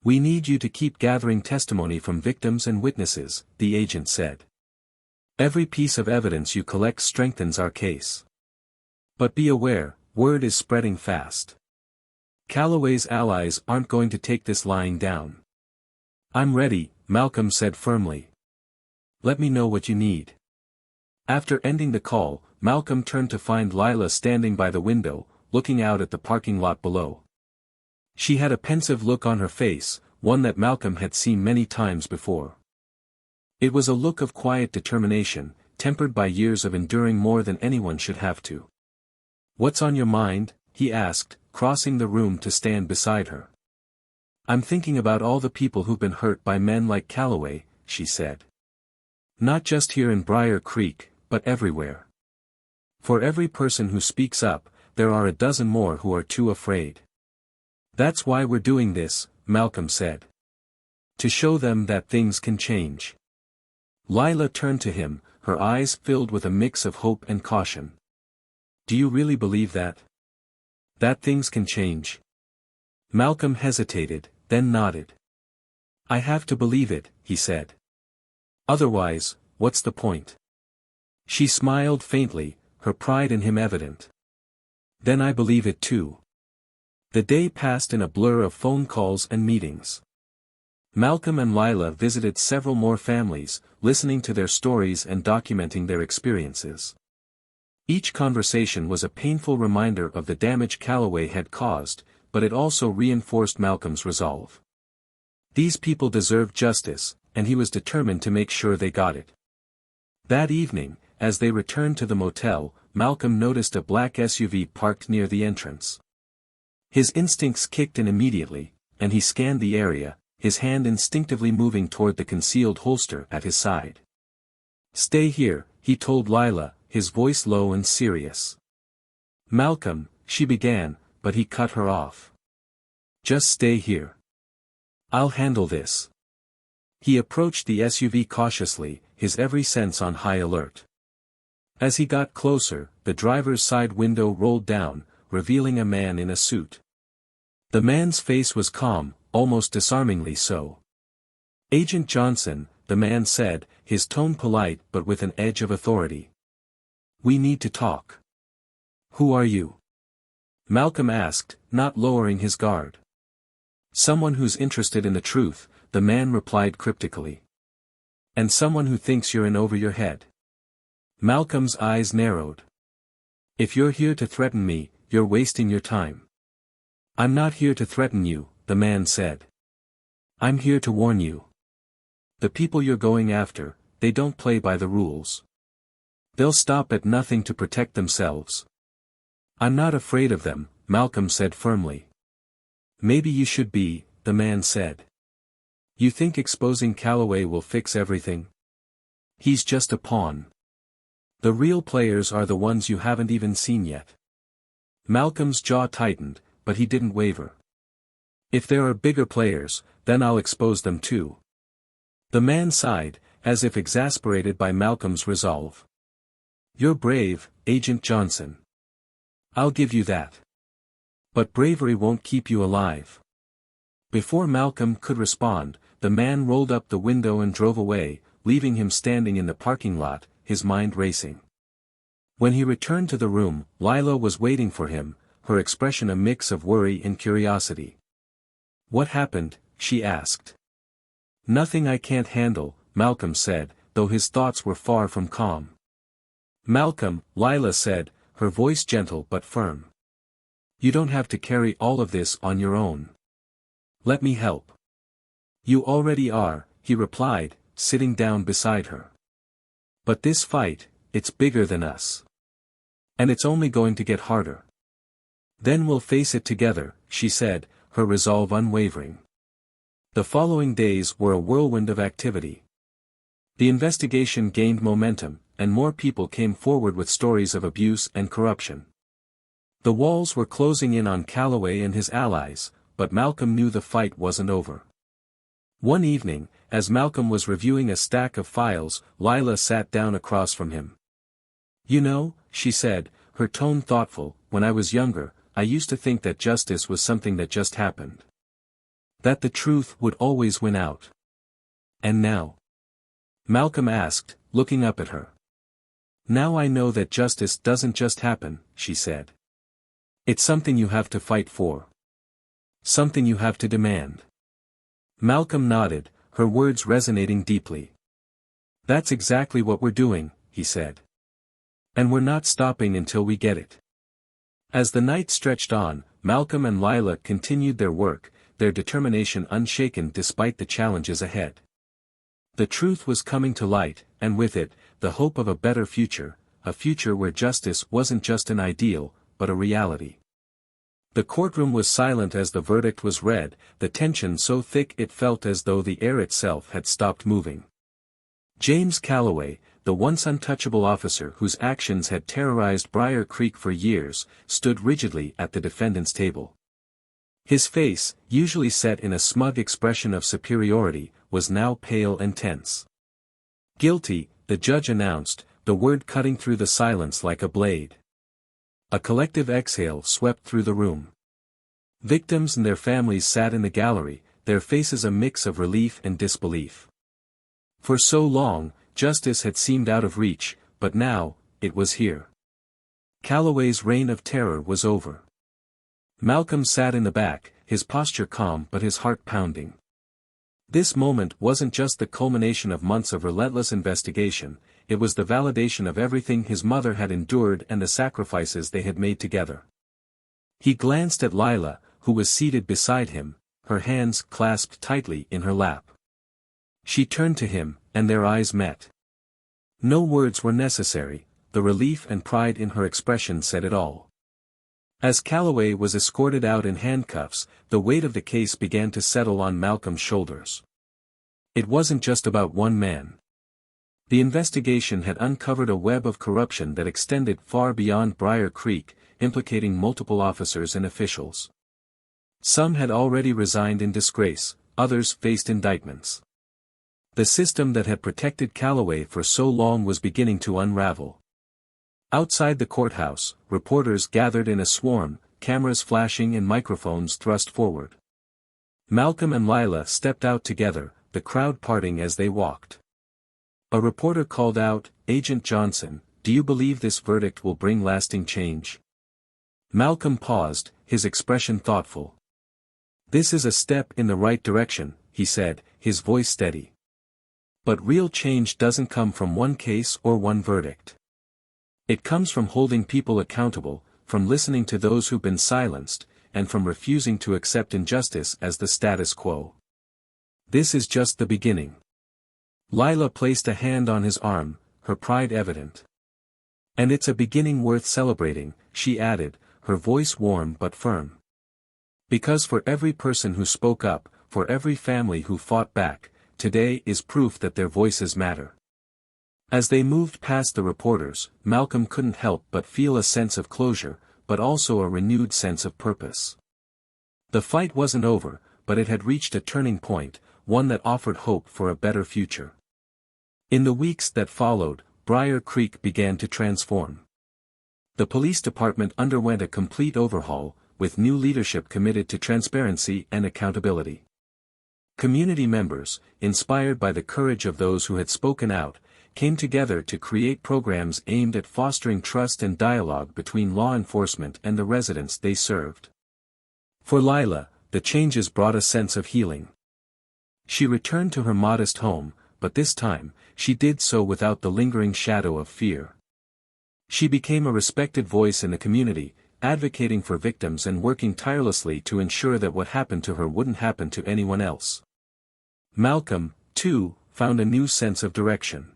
"We need you to keep gathering testimony from victims and witnesses," the agent said. "Every piece of evidence you collect strengthens our case. But be aware, word is spreading fast. Calloway's allies aren't going to take this lying down." "I'm ready," Malcolm said firmly. "Let me know what you need." After ending the call, Malcolm turned to find Lila standing by the window, looking out at the parking lot below. She had a pensive look on her face, one that Malcolm had seen many times before. It was a look of quiet determination, tempered by years of enduring more than anyone should have to. "What's on your mind?" he asked, crossing the room to stand beside her. "I'm thinking about all the people who've been hurt by men like Calloway," she said. "Not just here in Briar Creek, but everywhere. For every person who speaks up, there are a dozen more who are too afraid. That's why we're doing this," Malcolm said. "To show them that things can change." Lila turned to him, her eyes filled with a mix of hope and caution. "Do you really believe that? That things can change?" Malcolm hesitated, then nodded. "I have to believe it," he said. "Otherwise, what's the point?" She smiled faintly, her pride in him evident. "Then I believe it too." The day passed in a blur of phone calls and meetings. Malcolm and Lila visited several more families, listening to their stories and documenting their experiences. Each conversation was a painful reminder of the damage Calloway had caused, but it also reinforced Malcolm's resolve. These people deserved justice, and he was determined to make sure they got it. That evening, as they returned to the motel, Malcolm noticed a black SUV parked near the entrance. His instincts kicked in immediately, and he scanned the area, his hand instinctively moving toward the concealed holster at his side. "Stay here," he told Lila, his voice low and serious. "Malcolm," she began, but he cut her off. "Just stay here. I'll handle this." He approached the SUV cautiously, his every sense on high alert. As he got closer, the driver's side window rolled down, revealing a man in a suit. The man's face was calm, almost disarmingly so. "Agent Johnson," the man said, his tone polite but with an edge of authority. "We need to talk." "Who are you?" Malcolm asked, not lowering his guard. "Someone who's interested in the truth," the man replied cryptically. "And someone who thinks you're in over your head." Malcolm's eyes narrowed. "If you're here to threaten me, you're wasting your time." "I'm not here to threaten you," the man said. "I'm here to warn you. The people you're going after, they don't play by the rules. They'll stop at nothing to protect themselves." "I'm not afraid of them," Malcolm said firmly. "Maybe you should be," the man said. "You think exposing Calloway will fix everything? He's just a pawn. The real players are the ones you haven't even seen yet." Malcolm's jaw tightened, but he didn't waver. "If there are bigger players, then I'll expose them too." The man sighed, as if exasperated by Malcolm's resolve. "You're brave, Agent Johnson. I'll give you that. But bravery won't keep you alive." Before Malcolm could respond, the man rolled up the window and drove away, leaving him standing in the parking lot, his mind racing. When he returned to the room, Lila was waiting for him, her expression a mix of worry and curiosity. "What happened?" she asked. "Nothing I can't handle," Malcolm said, though his thoughts were far from calm. "Malcolm," Lila said, her voice gentle but firm. "You don't have to carry all of this on your own. Let me help." "You already are," he replied, sitting down beside her. "But this fight, it's bigger than us. And it's only going to get harder." "Then we'll face it together," she said, her resolve unwavering. The following days were a whirlwind of activity. The investigation gained momentum, and more people came forward with stories of abuse and corruption. The walls were closing in on Calloway and his allies, but Malcolm knew the fight wasn't over. One evening, as Malcolm was reviewing a stack of files, Lila sat down across from him. "You know," she said, her tone thoughtful, "when I was younger, I used to think that justice was something that just happened. That the truth would always win out. And now?" Malcolm asked, looking up at her. "Now I know that justice doesn't just happen," she said. "It's something you have to fight for. Something you have to demand." Malcolm nodded, her words resonating deeply. "That's exactly what we're doing," he said. "And we're not stopping until we get it." As the night stretched on, Malcolm and Lila continued their work, their determination unshaken despite the challenges ahead. The truth was coming to light, and with it, the hope of a better future, a future where justice wasn't just an ideal, but a reality. The courtroom was silent as the verdict was read, the tension so thick it felt as though the air itself had stopped moving. James Calloway, the once untouchable officer whose actions had terrorized Briar Creek for years, stood rigidly at the defendant's table. His face, usually set in a smug expression of superiority, was now pale and tense. "Guilty," the judge announced, the word cutting through the silence like a blade. A collective exhale swept through the room. Victims and their families sat in the gallery, their faces a mix of relief and disbelief. For so long, justice had seemed out of reach, but now, it was here. Calloway's reign of terror was over. Malcolm sat in the back, his posture calm but his heart pounding. This moment wasn't just the culmination of months of relentless investigation, it was the validation of everything his mother had endured and the sacrifices they had made together. He glanced at Lila, who was seated beside him, her hands clasped tightly in her lap. She turned to him, and their eyes met. No words were necessary, the relief and pride in her expression said it all. As Calloway was escorted out in handcuffs, the weight of the case began to settle on Malcolm's shoulders. It wasn't just about one man. The investigation had uncovered a web of corruption that extended far beyond Briar Creek, implicating multiple officers and officials. Some had already resigned in disgrace, others faced indictments. The system that had protected Calloway for so long was beginning to unravel. Outside the courthouse, reporters gathered in a swarm, cameras flashing and microphones thrust forward. Malcolm and Lila stepped out together, the crowd parting as they walked. A reporter called out, "Agent Johnson, do you believe this verdict will bring lasting change?" Malcolm paused, his expression thoughtful. "This is a step in the right direction," he said, his voice steady. "But real change doesn't come from one case or one verdict. It comes from holding people accountable, from listening to those who've been silenced, and from refusing to accept injustice as the status quo. This is just the beginning." Lila placed a hand on his arm, her pride evident. "And it's a beginning worth celebrating," she added, her voice warm but firm. "Because for every person who spoke up, for every family who fought back, today is proof that their voices matter." As they moved past the reporters, Malcolm couldn't help but feel a sense of closure, but also a renewed sense of purpose. The fight wasn't over, but it had reached a turning point, one that offered hope for a better future. In the weeks that followed, Briar Creek began to transform. The police department underwent a complete overhaul, with new leadership committed to transparency and accountability. Community members, inspired by the courage of those who had spoken out, came together to create programs aimed at fostering trust and dialogue between law enforcement and the residents they served. For Lila, the changes brought a sense of healing. She returned to her modest home, but this time, she did so without the lingering shadow of fear. She became a respected voice in the community, advocating for victims and working tirelessly to ensure that what happened to her wouldn't happen to anyone else. Malcolm, too, found a new sense of direction.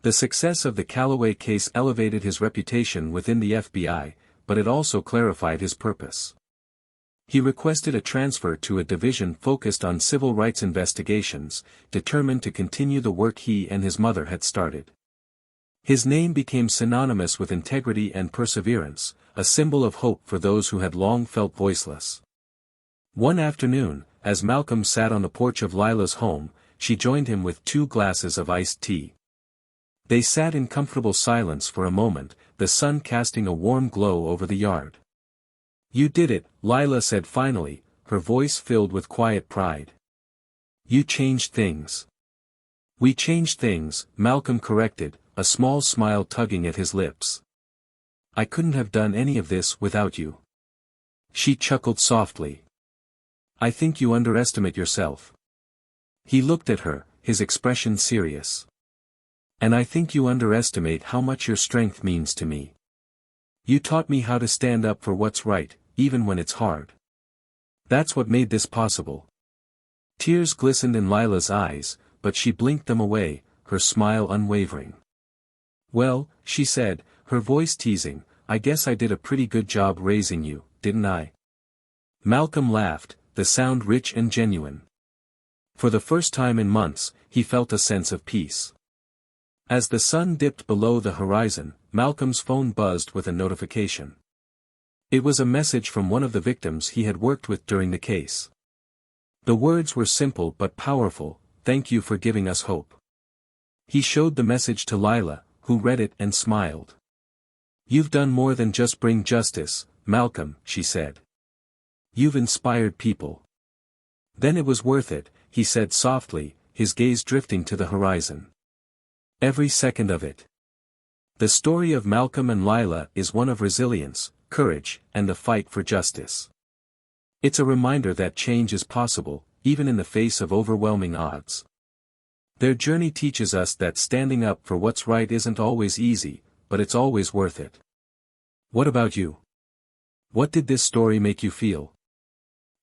The success of the Calloway case elevated his reputation within the FBI, but it also clarified his purpose. He requested a transfer to a division focused on civil rights investigations, determined to continue the work he and his mother had started. His name became synonymous with integrity and perseverance, a symbol of hope for those who had long felt voiceless. One afternoon, as Malcolm sat on the porch of Lila's home, she joined him with 2 glasses of iced tea. They sat in comfortable silence for a moment, the sun casting a warm glow over the yard. "You did it," Lila said finally, her voice filled with quiet pride. "You changed things." "We changed things," Malcolm corrected, a small smile tugging at his lips. "I couldn't have done any of this without you." She chuckled softly. "I think you underestimate yourself." He looked at her, his expression serious. "And I think you underestimate how much your strength means to me. You taught me how to stand up for what's right, even when it's hard. That's what made this possible." Tears glistened in Lila's eyes, but she blinked them away, her smile unwavering. "Well," she said, her voice teasing, "I guess I did a pretty good job raising you, didn't I?" Malcolm laughed, the sound rich and genuine. For the first time in months, he felt a sense of peace. As the sun dipped below the horizon, Malcolm's phone buzzed with a notification. It was a message from one of the victims he had worked with during the case. The words were simple but powerful, "Thank you for giving us hope." He showed the message to Lila, who read it and smiled. "You've done more than just bring justice, Malcolm," she said. "You've inspired people." "Then it was worth it," he said softly, his gaze drifting to the horizon. "Every second of it." The story of Malcolm and Lila is one of resilience, courage, and the fight for justice. It's a reminder that change is possible, even in the face of overwhelming odds. Their journey teaches us that standing up for what's right isn't always easy, but it's always worth it. What about you? What did this story make you feel?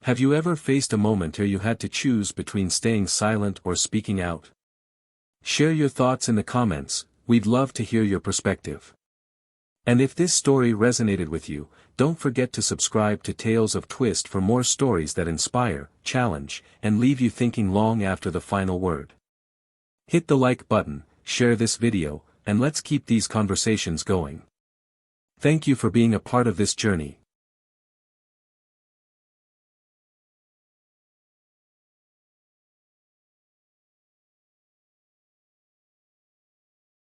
Have you ever faced a moment where you had to choose between staying silent or speaking out? Share your thoughts in the comments, we'd love to hear your perspective. And if this story resonated with you, don't forget to subscribe to Tales of Twist for more stories that inspire, challenge, and leave you thinking long after the final word. Hit the like button, share this video, and let's keep these conversations going. Thank you for being a part of this journey.